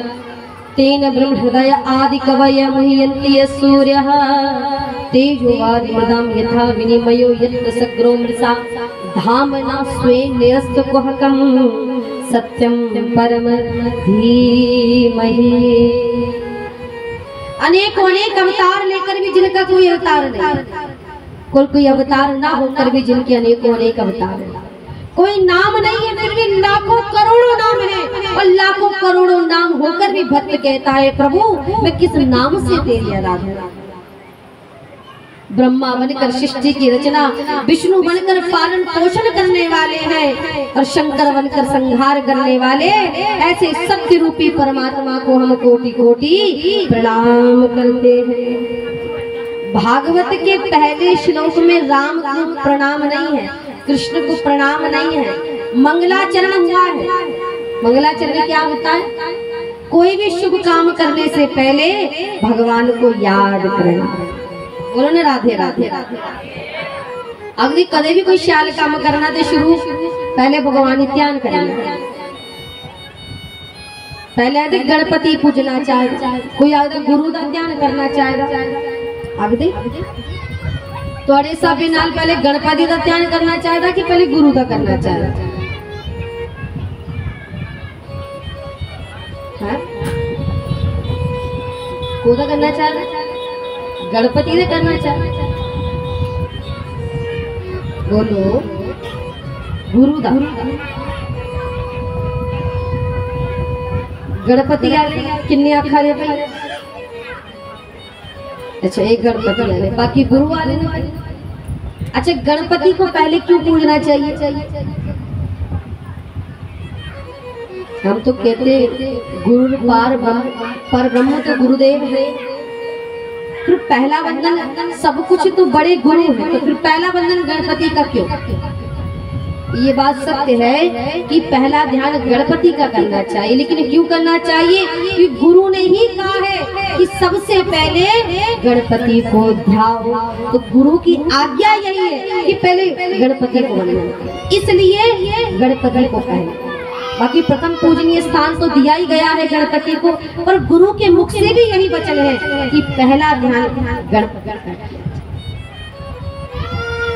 S1: तेन ब्रह्म हृदय आदि कवय मुह्यन्ति सूर्यः तेजोवारिमृदां यथा विनिमयो यत्र सग्रो मृषा धामना स्वेन निरस्तकुहकं सत्यं परम धीमहि। अनेक अवतार लेकर भी जिनका कोई अवतार नहीं, कोई अवतार ना होकर भी जिनके अनेक अवतार है। कोई नाम नहीं है फिर भी लाखों करोड़ों नाम है, और लाखों करोड़ों नाम होकर भी भक्त कहता है प्रभु मैं किस नाम से तेरी आराधना। ब्रह्मा बनकर सृष्टि की रचना, विष्णु बनकर पालन पोषण करने वाले हैं, और शंकर बनकर संहार करने वाले, ऐसे सत्य रूपी परमात्मा को हम कोटि कोटि प्रणाम करते हैं। भागवत के पहले श्लोक में राम को प्रणाम नहीं है, कृष्ण को प्रणाम नहीं है, मंगलाचरण हुआ है। मंगलाचरण क्या होता है? कोई भी शुभ काम करने से पहले भगवान को याद करना। बोलो ना राधे राधे। अगली कदे भी कोई श्याल काम करना तो शुरू पहले भगवान ध्यान करना। पहले आते गणपति पूजना चाहेगा, कोई आगे गुरु का ध्यान करना चाहेगा। आगे थोड़े सा भी नाल पहले गणपति का ध्यान करना चाहेगा कि पहले गुरु का करना चाहेगा? कोदा करना चाहेगा? गणपति ने करना चाहेगा? बोलो गुरु दा। गणपति किन्ने आखा रहे भाई? अच्छा एक गणपति वाले, बाकी गुरु वाले ने। अच्छा गणपति को पहले क्यों पूजना चाहिए? हम तो कहते गुरु पर ब्रह्म तो गुरुदेव है, फिर पहला वंदन सब कुछ तो बड़े गुरु है, तो फिर पहला वंदन गणपति का क्यों? ये बात सत्य है कि पहला ध्यान गणपति का करना चाहिए, लेकिन क्यों करना चाहिए? कि गुरु ने ही कहा है कि सबसे पहले गणपति को ध्याओ, तो गुरु की आज्ञा यही है कि पहले गणपति को वंदन, इसलिए गणपति को पहले। बाकी प्रथम पूजनीय स्थान तो दिया ही गया है गणपति को, पर गुरु के मुख से भी यही वचन है कि पहला ध्यान गणपति।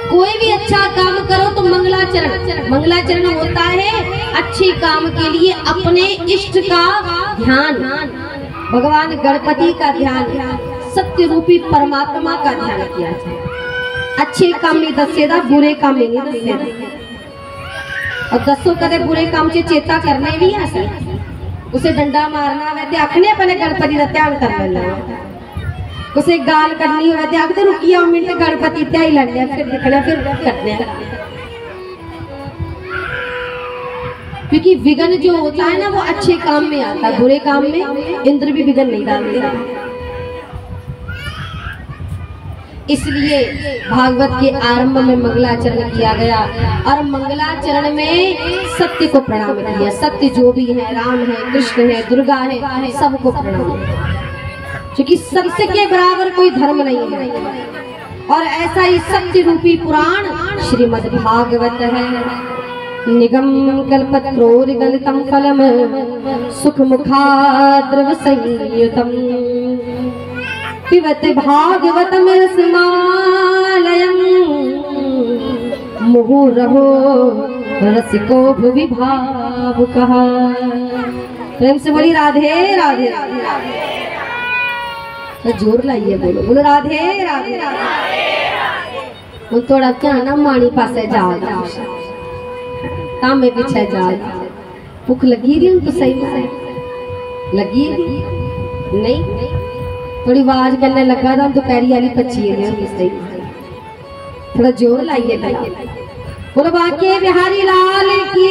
S1: कोई भी अच्छा काम करो तो मंगलाचरण, मंगलाचरण होता है अच्छे काम के लिए अपने इष्ट का ध्यान, भगवान गणपति का ध्यान, सत्य रूपी परमात्मा का ध्यान किया जाए। अच्छे काम में दसेदा, बुरे काम में नहीं दसेदा। और दसों कदे बुरे काम से चेता करने भी है, उसे डंडा मारना वैसे आखने पहले गणपति का ध्यान कर लेना, उसे गाल करनी हो वैसे आखते रुकिया मिनट गणपति त्याई लड़ने, फिर दिखना फिर करने। क्योंकि विघ्न जो होता है ना वो अच्छे काम में आता है, बुरे काम में इंद्र भी विघ्न नहीं डालता। इसलिए भागवत के आरंभ में मंगलाचरण किया गया, और मंगलाचरण में सत्य को प्रणाम किया। सत्य जो भी है, राम है, कृष्ण है, दुर्गा है, सबको प्रणाम, क्योंकि सत्य के बराबर कोई धर्म नहीं है। और ऐसा ही सत्य रूपी पुराण श्रीमद् भागवत है। निगम कल्पत्रोर्गलितं फलम सुख मुखाद्रव संयुतम पिबत भागवतम रसमालयं मुहुरहो रसिको भुवि भावुकः। प्रेम से बोली राधे राधे। तो जोर लाइए, बोलो बोलो राधे राधे। थोड़ा क्या ना मानी पासे जाओ, तामे पीछे जाओ। भूख लगी रही तो सही लगी नहीं, थोड़ी आवाज करने लगा था दोपहरी वाली पची है, थोड़ा जोर लाइए। बोलो बाके बिहारी लाल की।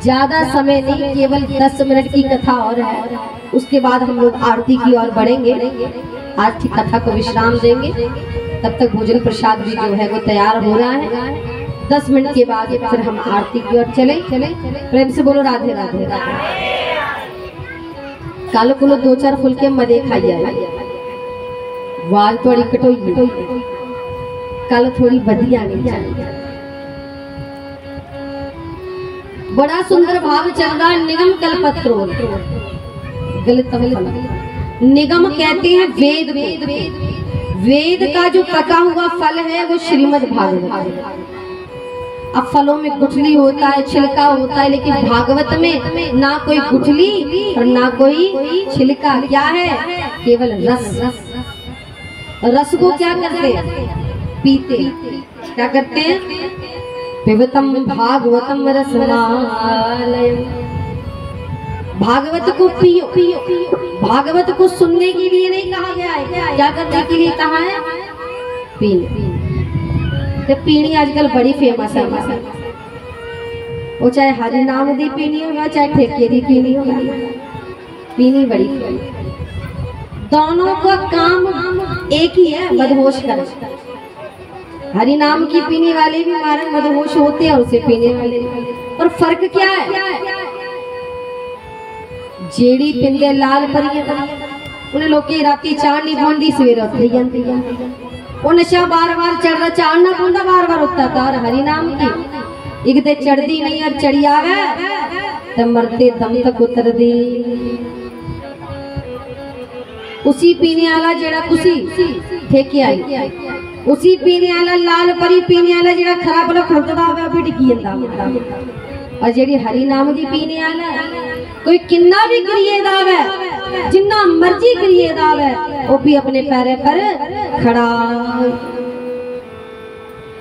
S1: ज्यादा समय नहीं, केवल 10 मिनट की कथा और है, उसके बाद हम लोग आरती की ओर बढ़ेंगे। आज की कथा को विश्राम देंगे, तब तक भोजन प्रसाद भी जो है वो तैयार हो रहा है। 10 मिनट के बाद फिर हम आरती की ओर चले। प्रेम से बोलो राधे राधे। कल को 2-4 फुलके मदे खाइए, वाल थोड़ी कटोई, कल थोड़ी बढ़िया नहीं चाहिए। बड़ा सुंदर भाव चल रहा है। निगम कल्पत्रो, गलत निगम कहते हैं वेद को। वेद का जो पका हुआ फल है वो श्रीमद् भागवत। अब फलों में गुठली होता है, छिलका होता है, लेकिन भागवत में ना कोई गुठली और ना कोई छिलका, क्या है? केवल रस। रस को क्या करते हैं? पीते। क्या करते हैं? पिबतम भागवतम रसमालयं। भागवत को पियो। भागवत को सुनने के लिए नहीं कहा गया है, क्या करने के लिए कहा है? पीने। तो पीनी आजकल बड़ी फेमस है, वो चाहे हरि नाम दी पीनी हो चाहे ठेके दी पीनी हो, पीनी बड़ी दोनों का काम एक ही है, मदहोश कर। हरि नाम की पीने वाले भी हमारे मदहोश होते हैं, उसे पीने वाले, और फर्क क्या है? जेड़ी पिंदे लाल परियां उन्हें लोग राती चार नहीं पाउंदी, सवेरे उठ जाती। वो नशा बार बार चढ़ रहा, चाड़ना पाउंदा बार बार उठता था। और हरि नाम की एक दे चढ़ती नहीं और चढ़ी आवे तो मरते दम तक उतर दी। उसी पीने वाला जेड़ा कुसी ठेके आई, उसी पीने वाला लाल परी पीने वाला जेड़ा खराब वाला खुलदा होवे भी डिगी जंदा। और जेड़ी हरी नाम दी पीने वाला कोई किन्ना भी गिरिएदा है, जिन्ना मर्जी गिरिएदा है, वो भी अपने पैरे पर खड़ा।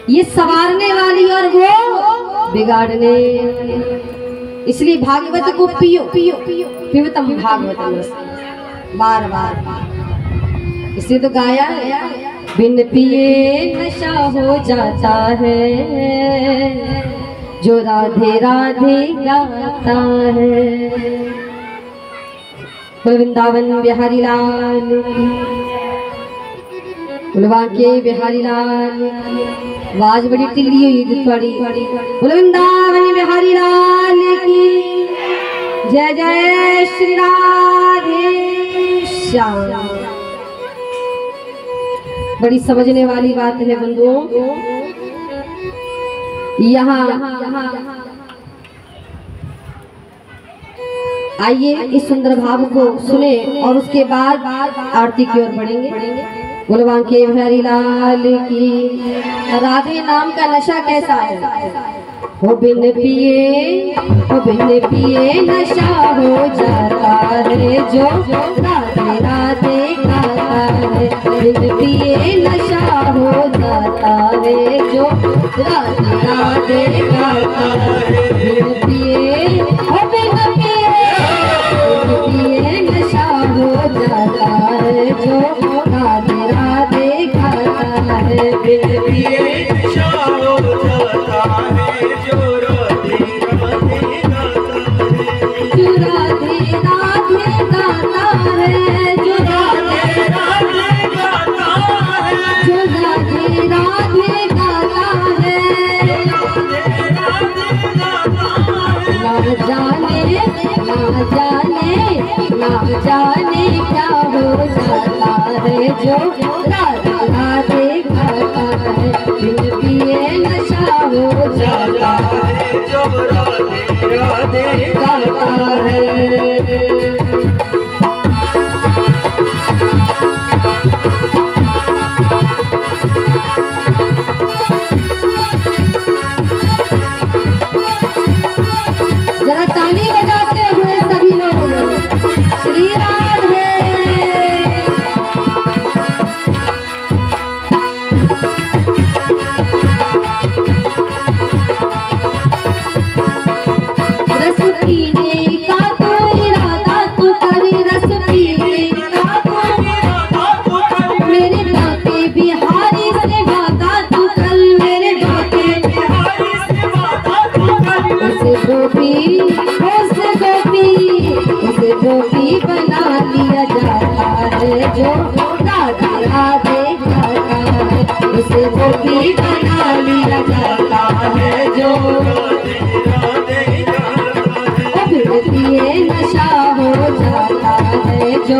S1: ये संवारने वाली और वो बिगाड़ने। इसलिए भागवत को पियो पियो पिबतम भागवतम बार बार। इसलिए तो गाया है, बिन पिए नशा हो जाता है, जो राधे राधे गाता है। वृंदावन बिहारी लाल, के बिहारी लाल। आवाज बड़ी टिल्ली हुई थोड़ी। वृंदावन बिहारी लाल की जय जय श्री राधे श्याम। बड़ी समझने वाली बात है बंधुओं। यहाँ आइए इस सुंदर भाव को सुने और उसके बाद आरती की ओर बढ़ेंगे। गुलवान के बिहारी लाल की। राधे नाम का नशा कैसा है? हो बिन पिए नशा हो जाता है, जो राधे राधे गाता है। बिन पिए नशा हो जाता है, जो राधे राधे गाता है। बिन पिए नशा हो जाता है, जो राधे राधे गाता है। बिन पिए नशा हो जाता है, जो राधे राधे गाता है। जो राधे राधे गाता है, जो राधे राधे गाता है। ना जाने क्या हो जाता है, जो राधे राधे गाता है। बिन पिए नशा हो जाता है, जो राधे राधे गाता है। जरा ताली बजाते हुए सभी लोग श्री राधे। रस पीने का तो इरादा तू कर, रस पीने का तो इरादा तू कर। मेरे बाके बिहारी से वादा तू कर, मेरे बाके बिहारी से वादा तू कर। उसे गोपी बना लिया जाता है, जो राधे राधे गाता है। उसे गोपी बना लिया जाता है, जो राधे राधे गाता है। बिन पिए नशा हो जाता है, जो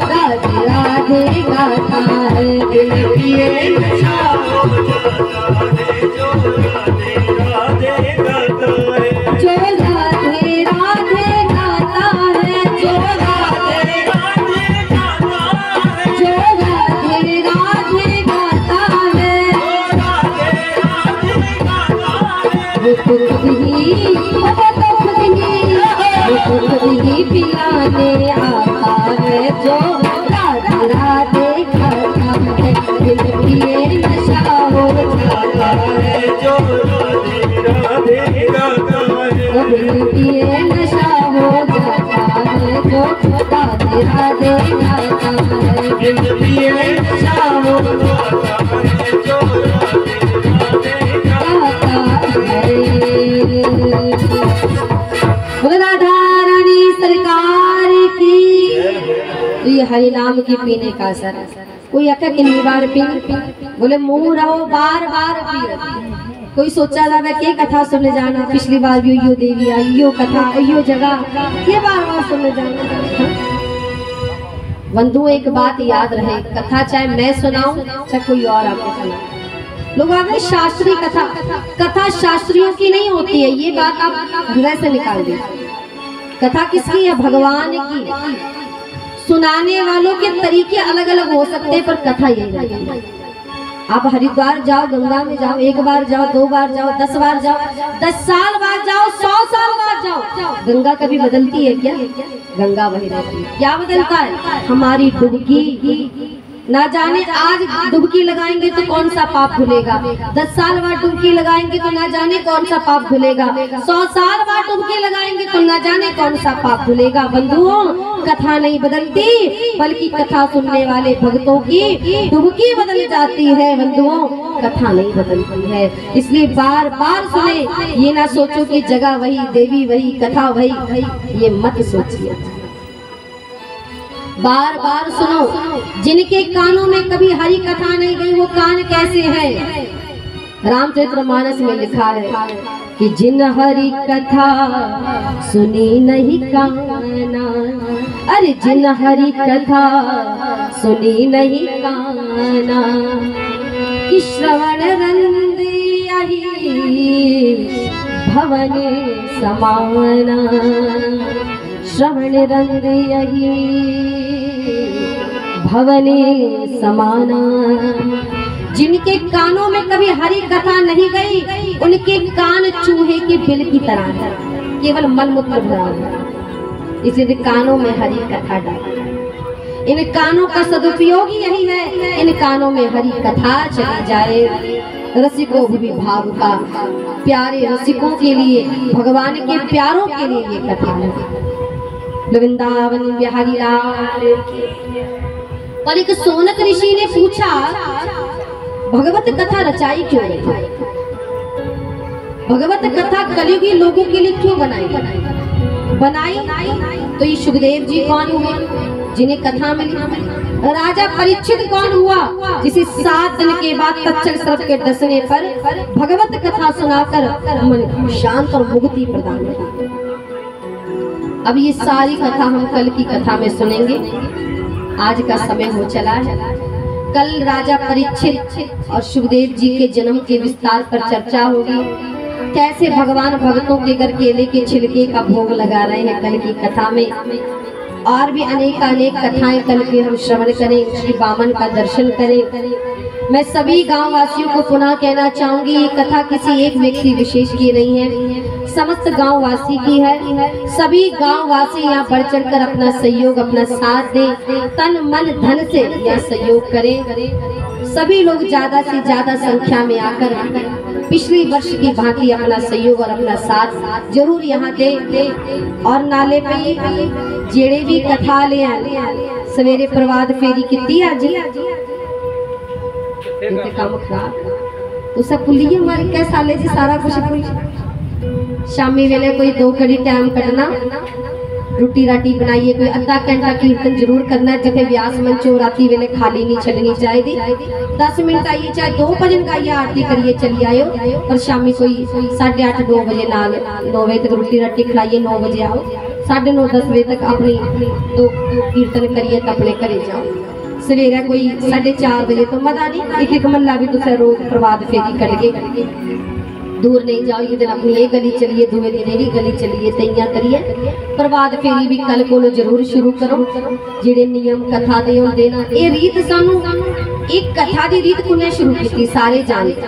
S1: राधे राधे गाता है। बिन पिए नशा हो जाता है, जो राधे राधे गाता है। जो राधे राधे गाता है, जो राधे राधे गाता है। जो राधे राधे गाता है, वो तो खुद ही पिलाने आता है, जो राधे राधे गाता है। बिन पिए नशा हो जाता है, जो राधे राधे गाता है। बिन पिए नशा हो जाता है, जो राधे राधे गाता है। बिन पिए नशा हो जाता है, जो राधे राधे गाता है। राधा रानी सरकार की। तो ये हरि नाम की पीने का असर। कोई अक्का कितनी बार पी, बोले मुंह रहो बार बार पी। कोई सोचा था मैं के कथा सुनने जाना, पिछली बार भी यो देवी आई, यो कथा यो जगह, ये बार बार सुनने जाना। बंधु एक बात याद रहे, कथा चाहे मैं सुनाऊं चाहे कोई और आपको सुनाए, लोग आगे शास्त्रीय कथा शास्त्रियों की नहीं होती है, ये बात आप हृदय से निकाल दीजिए। कथा किसकी है? भगवान की। सुनाने वालों के तरीके अलग अलग हो सकते हैं, पर कथा यही रहती है। आप हरिद्वार जाओ, गंगा में जाओ, 1 बार जाओ, 2 बार जाओ, 10 बार जाओ, 10 साल बाद जाओ, 100 साल बाद जाओ, गंगा कभी बदलती है क्या? गंगा वही रहती है। क्या बदलता है? हमारी डुबकी। ना जाने आज डुबकी लगाएंगे तो कौन सा पाप धुलेगा, 10 साल बाद डुबकी लगाएंगे तो ना जाने कौन सा पाप धुलेगा, 100 साल बाद डुबकी लगाएंगे तो ना जाने कौन सा पाप धुलेगा। बंधुओं, कथा नहीं बदलती, बल्कि कथा सुनने वाले भक्तों की डुबकी बदल जाती है। बंधुओं, कथा नहीं बदलती है। इसलिए बार बार सुने, ये ना सोचो कि जगह वही, देवी वही, कथा वही, ये मत सोचिए। बार बार सुनो। जिनके कानों में कभी हरि कथा नहीं गई, वो कान कैसे है? रामचरितमानस में लिखा है कि जिन हरि कथा सुनी नहीं काना, अरे जिन हरि कथा सुनी नहीं काना, कि श्रवण रंदियाहि भवने समाना, श्रवण रंदियाहि भवने समाना। जिनके कानों में कभी हरि कथा नहीं गई, उनके कान चूहे के बिल की तरह है, केवल मलमूत्र भरा हुआ। इसलिए कानों में हरि कथा डाल। इन कानों का सदुपयोग यही है, इन कानों में हरि कथा चली जाए। रसिकों भी भाव का, प्यारे रसिकों के लिए, भगवान के प्यारों के लिए ये कथा है। वृंदावन बिहारी लाल। और एक सोनक ऋषि ने पूछा, भगवत कथा रचाई क्यों गई? भगवत कथा कलयुगी लोगों के लिए क्यों बनाई? तो ये सुखदेव जी कौन हुए जिन्हें कथा मिली? राजा परीक्षित कौन हुआ जिसे 7 दिन के बाद तक्षक सर्प के डसने पर भगवत कथा सुनाकर मन शांत और मुक्ति प्रदान की। अब ये सारी कथा हम कल की कथा में सुनेंगे। आज का समय हो चला है। कल राजा परीक्षित और सुखदेव जी के जन्म के विस्तार पर चर्चा होगी। कैसे भगवान भक्तों के घर केले के छिलके का भोग लगा रहे हैं कल की कथा में। और भी अनेक कथाएं कल के हम श्रवण करें, श्री वामन का दर्शन करें। मैं सभी गांव वासियों को पुनः कहना चाहूंगी, ये कथा किसी एक व्यक्ति विशेष की नहीं है, समस्त गांव वासी की है। सभी गांव वासी यहाँ बढ़ चढ़कर अपना सहयोग, अपना साथ दे, तन मन धन से यह सहयोग करें। सभी लोग ज्यादा से ज्यादा संख्या में आकर पिछली वर्ष की भांति अपना सहयोग और अपना साथ जरूर यहाँ दे। और नाले पे जेड़े भी कथा ले सवेरे प्रभात फेरी की आज काम खराब तो सब भूलिए हमारे कै साले से सारा कुछ। शामी वेले कोई 2 घड़ी टाइम कटना, रोटी राटी बनाइए, कोई आधा घंटा कीर्तन जरूर करना। जिथे व्यास मंच हो राती वेले खाली नहीं छड़नी चाहिए। 10 मिनट आइए, चाहे 2 भजन गाइए, आरती करिए, चली आयो। पर शामी कोई 8:30 9 बजे नाल 9 बजे तक रोटी राटी खिलाइए, 9 बजे आओ, 9:30 10 बजे तक अपनी 2 कीर्तन करिए तो अपने घरे जाओ। सवेरे कोई 4:30 बजे तो मजा नहीं। एक महला भी तुम रोज प्रभात फेरी करिए, दूर नहीं जाओ। ये दिन अपनी ये गली चलिए, दूसरे दिन यही गली चलिए, तैयां करिए। प्रभात फेरी भी कल को जरूर शुरू करो। जेड़े नियम कथा दे होंदे ना, ये रीत सानू एक कथा दी रीत कुने शुरू की सारे जानते।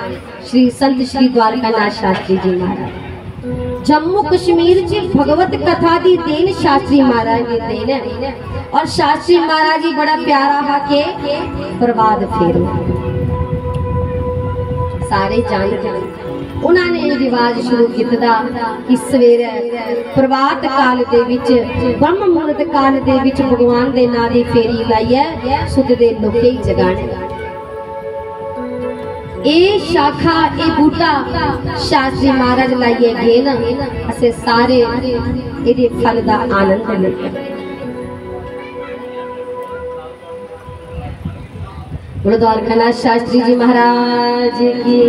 S1: श्री संत श्री द्वारकानाथ शास्त्री जी महाराज जम्मू कश्मीर च भगवत कथा दी देन शास्त्री महाराज ने देन है। और शास्त्री महाराज जी बड़ा प्यारा हा के प्रभात फेरी सारे जानते। उन्होंने रिवाज शुरू किया कि सवेरे प्रभात काल दे विच ब्रह्म मुहूर्त काल दे विच भगवान दे नाम दी फेरी लाइए सुधदे लोके जगाने। ए शाखा ए बूटा शास्त्री महाराज लाइए गए ना, असे सारे इहदे फल दा आनंद लेते। बोलो द्वारकानाथ शास्त्री जी महाराज की।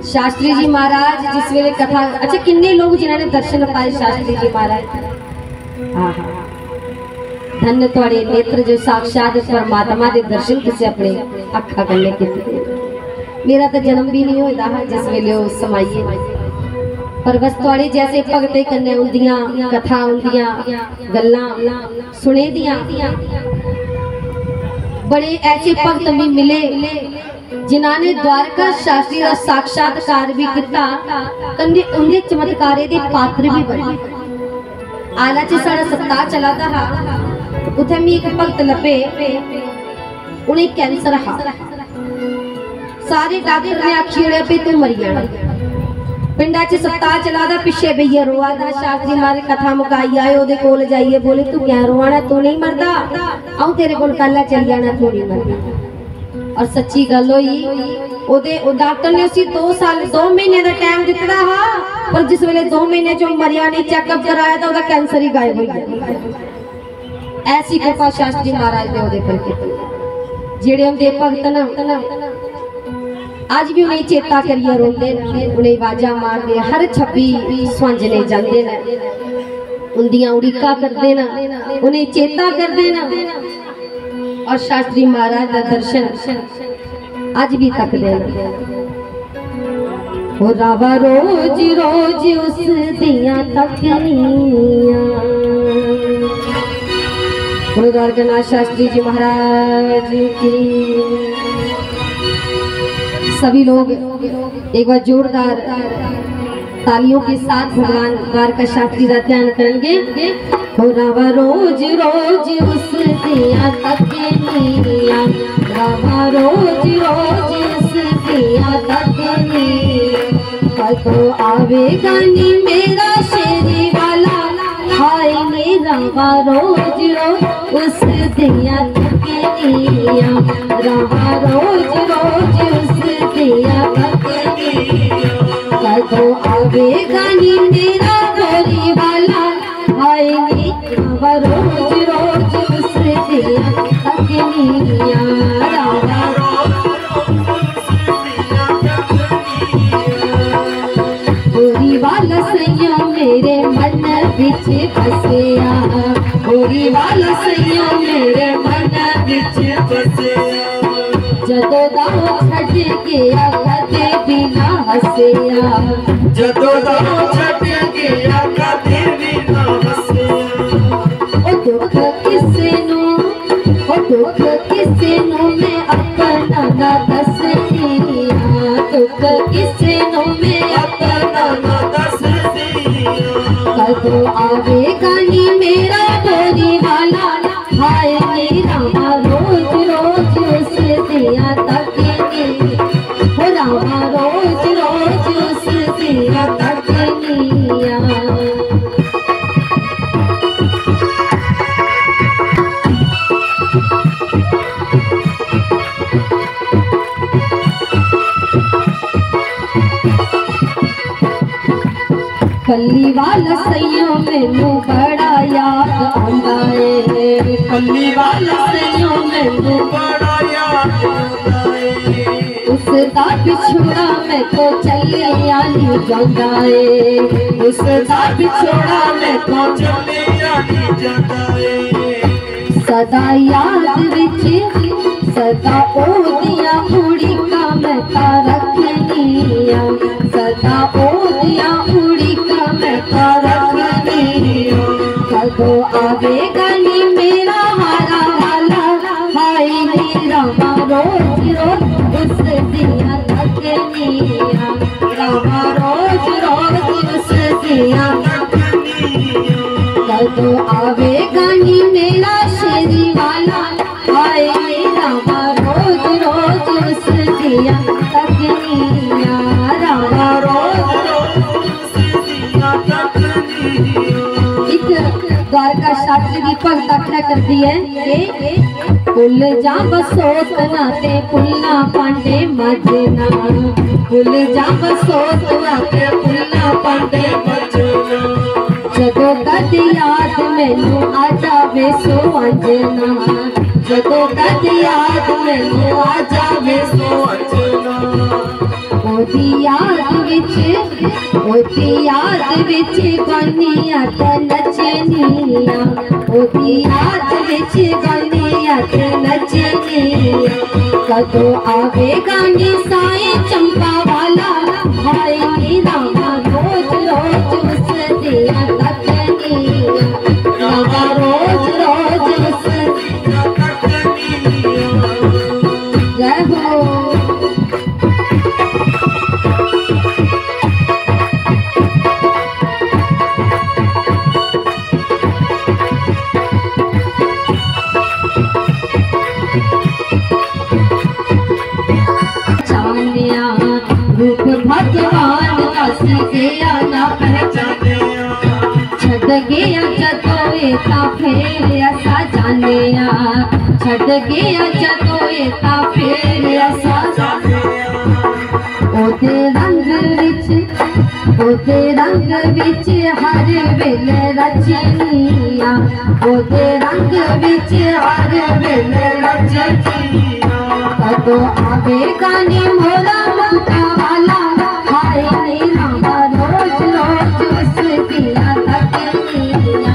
S1: शास्त्री जी महाराज जिस वेले कथा, अच्छा किन्ने लोग जिन्होंने दर्शन पाए शास्त्री जी महाराज? धन्य थोड़े नेत्र जो साक्षात परमात्मा के दर्शन तुझे अपने अखा कन्ने कीते। मेरा तो जन्म भी नहीं होता जिस वेले समाइए। पर बस थोड़ी जैसे भगते कन्ने उंदियां कथा उंदियां गल्लां सुने दियां बड़े ऐसे भगत भी मिले जिन्होंने द्वारका शास्त्री का साक्षात्कार भी किया कन्ने उनके चमत्कारे के पात्र भी बने। आला च साड़ा सप्ताह चला था उथे मी एक भगत लभे उन्हें कैंसर हा सारे डॉक्टर ने आखी उड़े पे तू मरी जाना पिंडा च सप्ताह चला था पिछे बेइये रोआ था शास्त्री मारे कथा मुकाई आए ओदे कोल जाइए बोले तू क्या रोआना तू नहीं मरदा आऊं तेरे कोल कल चल जाना तू नहीं मरदा। और सच्ची गल होई ओदे डॉक्टर ने उसी 2 साल 2 महीने का टाइम दिता हा पर जिस वेले 2 महीने जो मरिया नहीं चेकअप कराया था ओदा कैंसर ही गायब हो गया। ऐसी कृपा शास्त्री महाराज ने ओदे पर की जेड़े उनके भगत ना आज भी उन्हें चेता करिए रोंदे उन्हें आवाजा मारते हर छब्बी स्वांजने जाते ना उन्दियां उड़ीका करते ना उन्हें चेता करते ना और शास्त्री महाराज का दर्शन आज भी तकते ना। हो रावा रोज रोज उस दिया तकनिया द्वारकानाथ शास्त्री जी महाराज की सभी लोग एक बार जोरदार तालियों के साथ भगवान द्वारका शास्त्री का ध्यान करेंगे। हो रावा रोज रोज उस दिया तकनिया रावा रोज रोज उस दिया तकनिया तो आवेगा नी मेरा शेरी वाला हाय नी रावा रोज रोज उस दिया तकनिया रावा रोज रोज उस दिया तकनिया तो आवेगा नी मेरा गोरी वाला हाय नी रावा रोज रोज उस दिया तकनिया रावा गोरी वाला सैया मेरे मन बिच बसिया गोरी वाला सैया मेरे मन बिच बसिया जदों दा छड़ गया कदे बिना हसिया जदों दा छड़ गया कदे बिना हसिया ओ दुख किसे नु मैं अपना ना दसनिया दुख किसे नु मैं अपना ना दसनिया कदों आवेगा नी मेरा गोरी वाला हाय मेरा रोज रोज उस दिया तकनिया हो रामा रोज रोज उस दिया तकनिया। पल्ली वाला सैयों मैनू बड़ा याद आंदा है पल्ली वाला सैयों मैनू बड़ा याद आंदा है उसदा पिछोड़ा मैं तो चलिया नहीं जांदा है उसदा पिछोड़ा मैं तो चलिया नहीं जांदा है सदा याद विच सदा ओदिया उड़ीका मैं ता रखनिया सदा ओदिया उड़ीका मैं ता रखनिया कदों आवेगा नी मेरा हारा वाला हाय नी रामा रोज रोज उस दिया तकनिया रामा रोज रोज उस दिया तकनिया कदों आवेगा नी मेरा शेरी वाला हाय नी रामा रोज रोज उस दिया तकनिया रामा रोज रोज उस दिया तकनिया। द्वारका शास्त्री की भगत आख्या करती है पुल जा बसोत नाते पुलना पांडे मजना पुल जा बसोत नाते पुलना पांडे मजना जदों कद याद मैनू आ जावे सो अंजना जदों कद याद मैनू आ जावे सो अंजना ओदी याद विच गानिया ते नचनिया ओदी याद विच गानिया ते नचनिया कदों आवेगा नी साईं चंपा वाला हाय नी रामा रोज ना पहचाने छड़ गया जदों ता फिर असा जाने छड़ गया जदों ता फिर असा जाने ओदे रंग विच हर वेले रचनिया ओदे रंग विच हर वेले रचनिया कदों आवेगा नी मोरा ममता वाला हाय नी रामा रोज रोज उसदिया तकनिया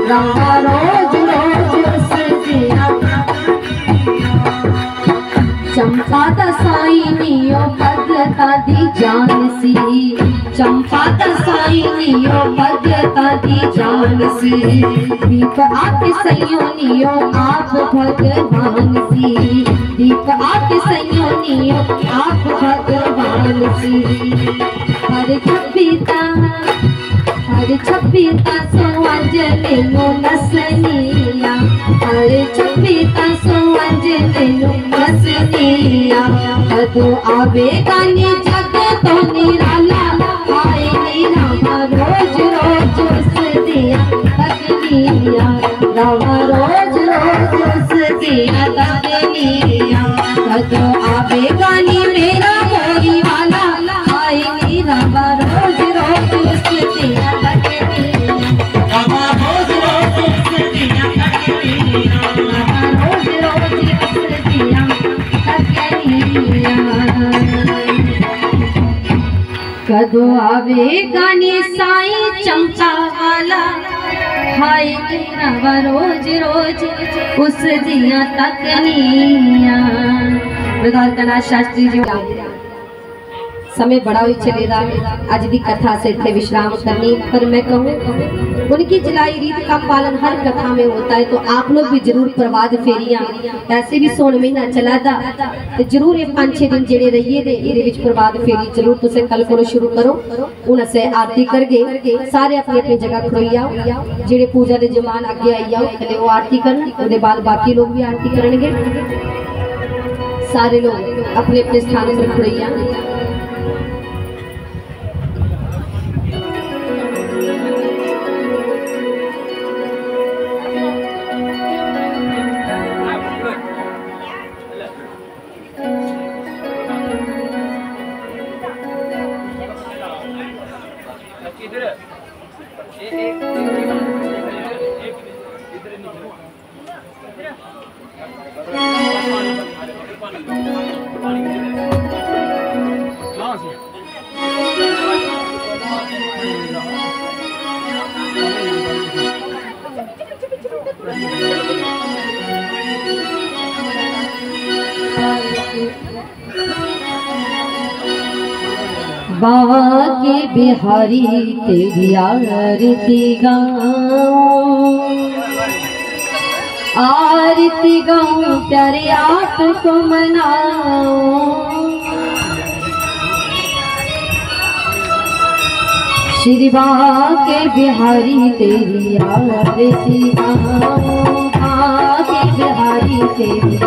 S1: रामा रोज रोज उसदिया चंपा दसाई नियो भगता दी जान सी चंपा दसाई नियो भगता दी जान सी दीप आके सैयो नियो आप भगवान सी दीप आके सैयो नियो आप भगवान सी हर छब्बीता सो अंजलि नो नसनिया हर छब्बीता सो अंजलि नो नसनिया कदों आवेगा नी जग तो निराला हाय नी रामा रोज रोज उसदिया तकनिया रामा रोज रोज उसदिया तकनिया कदों आवेगा नी मेरा मोरी वाला हाय नी रामा रोज रोज उसदिया तकनिया रामा रोज रोज उसदिया तकनिया रामा रोज रोज उसदिया तकनिया कदों आवेगा नी साईं चंपा वाला हाय रामा रोज रोज उसदिया तकनिया। प्रधान शास्त्री जी समय बड़ा ही चलेगा अज की कथा से इतने विश्राम करनी पर मैं कहूँ उनकी जलाई रीत का पालन हर कथा में होता है तो आप लोग भी जरूर प्रभात फेरियां ऐसे भी सोन महीना चला था तो जरूर ये 5-6 दिन जेड़े रहिए दे ये प्रभात फेरी जरूर तुसे कल को शुरू करो उन से आरती करके सारे अपनी अपनी जगह खड़ोई आओ जेड़े पूजा के जमान अगे आई आओ पहले वो आरती करन उसके बाद बाकी लोग भी आरती करेंगे सारे लोग अपने अपने स्थान पर खड़ोई आओ। बाके बिहारी तेरी आरती गाऊं प्यारे आपको मनाऊं श्री बाके बिहारी तेरी आरती गाऊं बाके बिहारी तेरी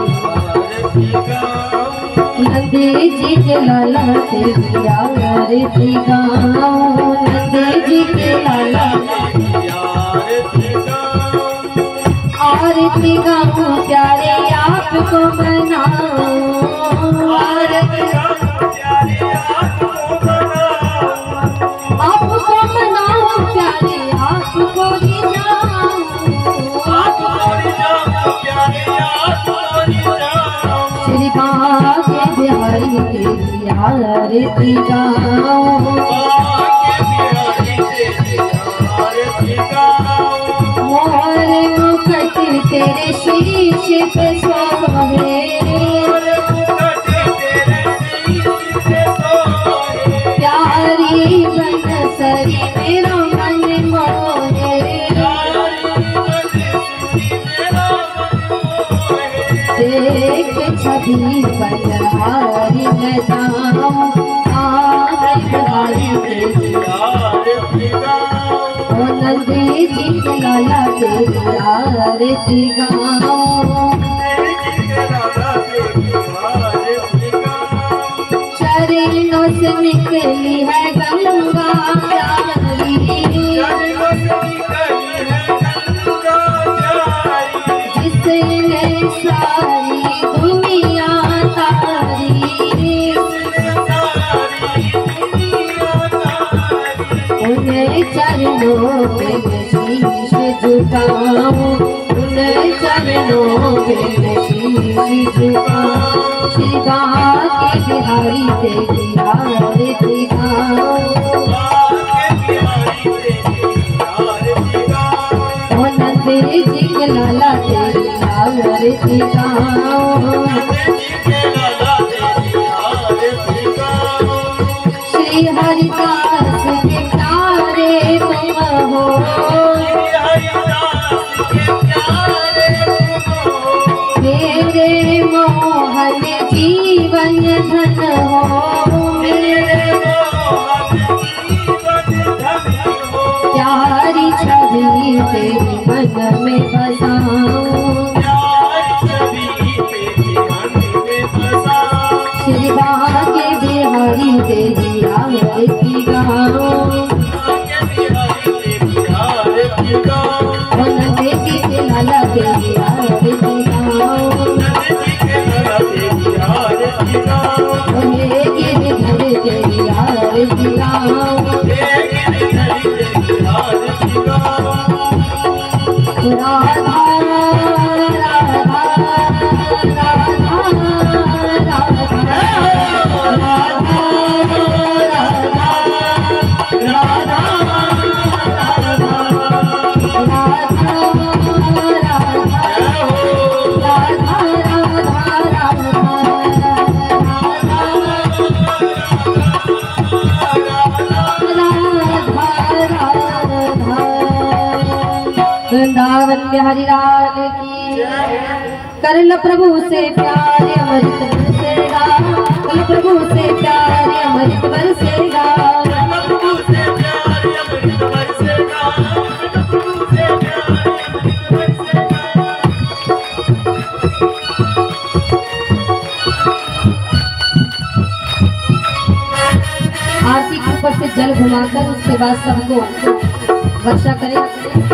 S1: नंदे जी के लाला तेरी आरती गाऊं नंदे जी के लाला आरती गाऊं प्यारे आपको मनाऊं आरती गाऊं प्यारे आपको मनाऊं प्यारे आपको रिझाऊं श्री बाके बिहारी तेरी आरती गाऊं मोर मुकुट तेरे शीश पे सोहे प्यारी बनसरी मेरा मन मोहे देख छवि बनहारी मैं जाऊं बिहारी तेरी नंदी जी के लाला तेरी आरती गाऊं चरणों से निकली है गंगा चरणों पे मैं शीश झुकाऊं, उन चरणों पे मैं शीश झुकाऊं। श्री बांके बिहारी तेरी आरती गाऊं, ओ नंद जी के लाला तेरी आरती गाऊं। श्री हरिदास के प्यारे तुम हो, मेरे मोहन जीवन धन हो, प्यारी छवि तेरी मन में बसाऊं, श्री बांके बिहारी तेरी आरती गाऊं, नंद जी के लाला तेरी आरती गाऊं, हे गिरधर तेरी आरती गाऊं। राधा राधा वृंदावन बिहारी लाल की। कर ल प्रभु से प्यार अमृत बरसेगा, कर प्रभु से प्यार अमृत बरसेगा, आरती के ऊपर से जल घुमाकर उसके बाद सबको वर्षा करें।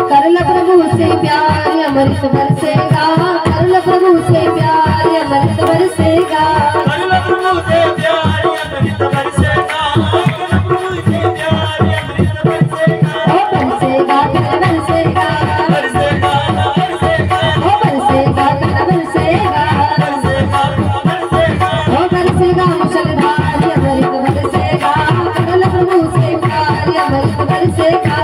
S1: कर ल प्रभु से प्यार अमृत बरसेगा, कर ल प्रभु से प्यार अमृत बरसेगा, कर ल प्रभु से प्यार अमृत बरसेगा, ओ बरसेगा कर बरसेगा, बरसेगा ओ बरसेगा कर बरसेगा, ओ बरसेगा मुसलधार अमृत बरसेगा, कर ल प्रभु से प्यार अमृत बरसेगा,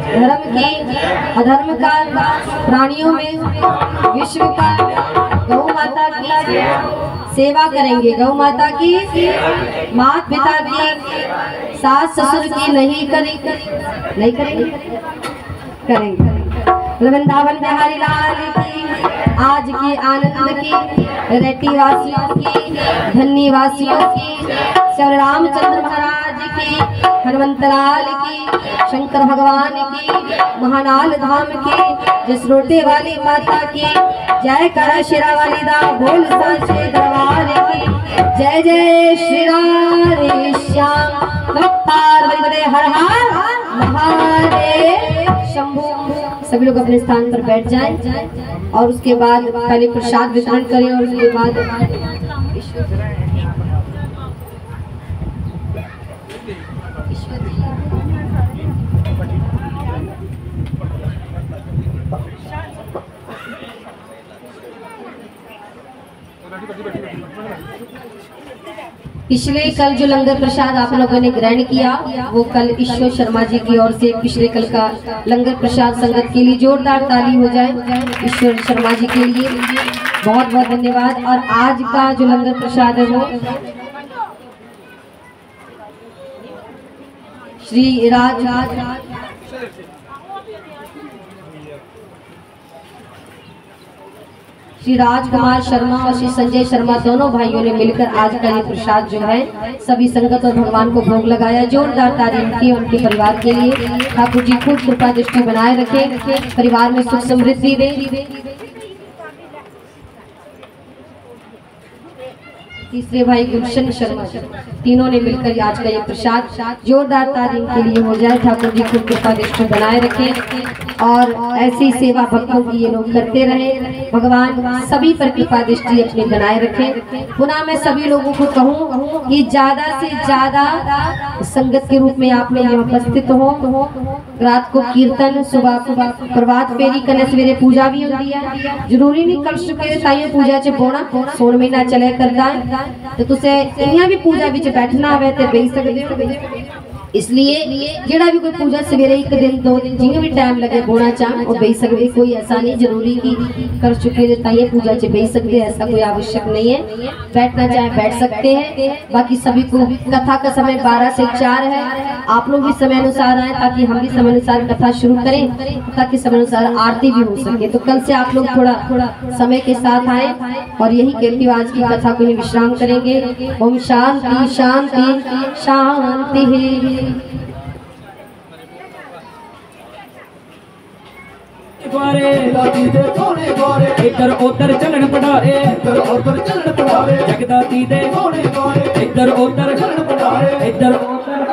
S1: धर्म की अधर्म का प्राणियों में विश्व का गौ माता की सेवा करेंगे, गौ माता की, माता पिता की, सास ससुर की नहीं करेंगे करेंगे। वृंदावन बिहारी लाल की। आज की आनंद की, रेटी वासियों की, धन्नी वासियों की, श्री रामचंद्र महाराज की, हनुमंतलाल की, शंकर भगवान की, महानाल धाम की, जसरोटे वाली माता की, जय कर शिरा वाली दा बोल साचे दरबार की, जय जय श्री राधे श्याम पार्वती हर हर महादेव शंभू। सभी लोग अपने स्थान पर बैठ जाएं और उसके बाद पहले प्रसाद वितरण करें और उसके बाद पिछले कल जो लंगर प्रसाद आप लोगों ने ग्रहण किया वो कल ईश्वर शर्मा जी की ओर से पिछले कल का लंगर प्रसाद संगत के लिए जोरदार ताली हो जाए ईश्वर शर्मा जी के लिए बहुत बहुत धन्यवाद। और आज का जो लंगर प्रसाद है वो श्री राजकुमार शर्मा और श्री संजय शर्मा दोनों भाइयों ने मिलकर आज का ये प्रसाद जो है सभी संगत और भगवान को भोग लगाया। जोरदार तारीफ की उनके परिवार के लिए। ठाकुर जी खूब कृपा दृष्टि बनाए रखे, परिवार में सुख समृद्धि दे। तीसरे भाई गुलशन शर्मा, तीनों ने मिलकर आज का ये प्रसाद जोरदार तारीफ के लिए हो जाए। ठाकुर जी खुद कृपा दृष्टि बनाए रखें और ऐसी सेवा भक्तों की ये लोग करते रहे। भगवान सभी पर कृपा दृष्टि अपनी बनाए रखें। पुनः मैं सभी लोगों को कहूँ कि ज्यादा से ज्यादा संगत के रूप में आप लोग यहाँ उपस्थित हो। रात को कीर्तन, सुबह प्रभात फेरी कने सवेरे पूजा भी होती है। जरूरी नहीं कल शुक्र ताइयों पूजा च बोना सोन महीना चले करता तो तुसे इन्हें भी पूजा विच बैठना आवे ते बेही सकदे हो। इसलिए जेड़ा भी कोई पूजा सवेरे एक दिन दो दिन जिन्हें भी टाइम लगे बोना चाह और बेही सकते। कोई ऐसा नहीं जरूरी कि कर चुके ताइए पूजा च बेही सकते, ऐसा कोई आवश्यक नहीं है। बैठना चाहे बैठ सकते हैं। बाकी सभी को कथा का समय 12 से 4 है। आप लोग भी समय अनुसार आए ताकि हम भी समय अनुसार कथा शुरू करें, ताकि समय अनुसार आरती भी हो सके। तो कल से आप लोग थोड़ा समय के साथ आए और यही कहती हूँ आज की कथा को विश्राम करेंगे। ओम शांति शांति शांति है।
S2: इधर उधर चलन पड़ारे, जगदाती दे इधर उधर चलन पड़ारे, इधर उधर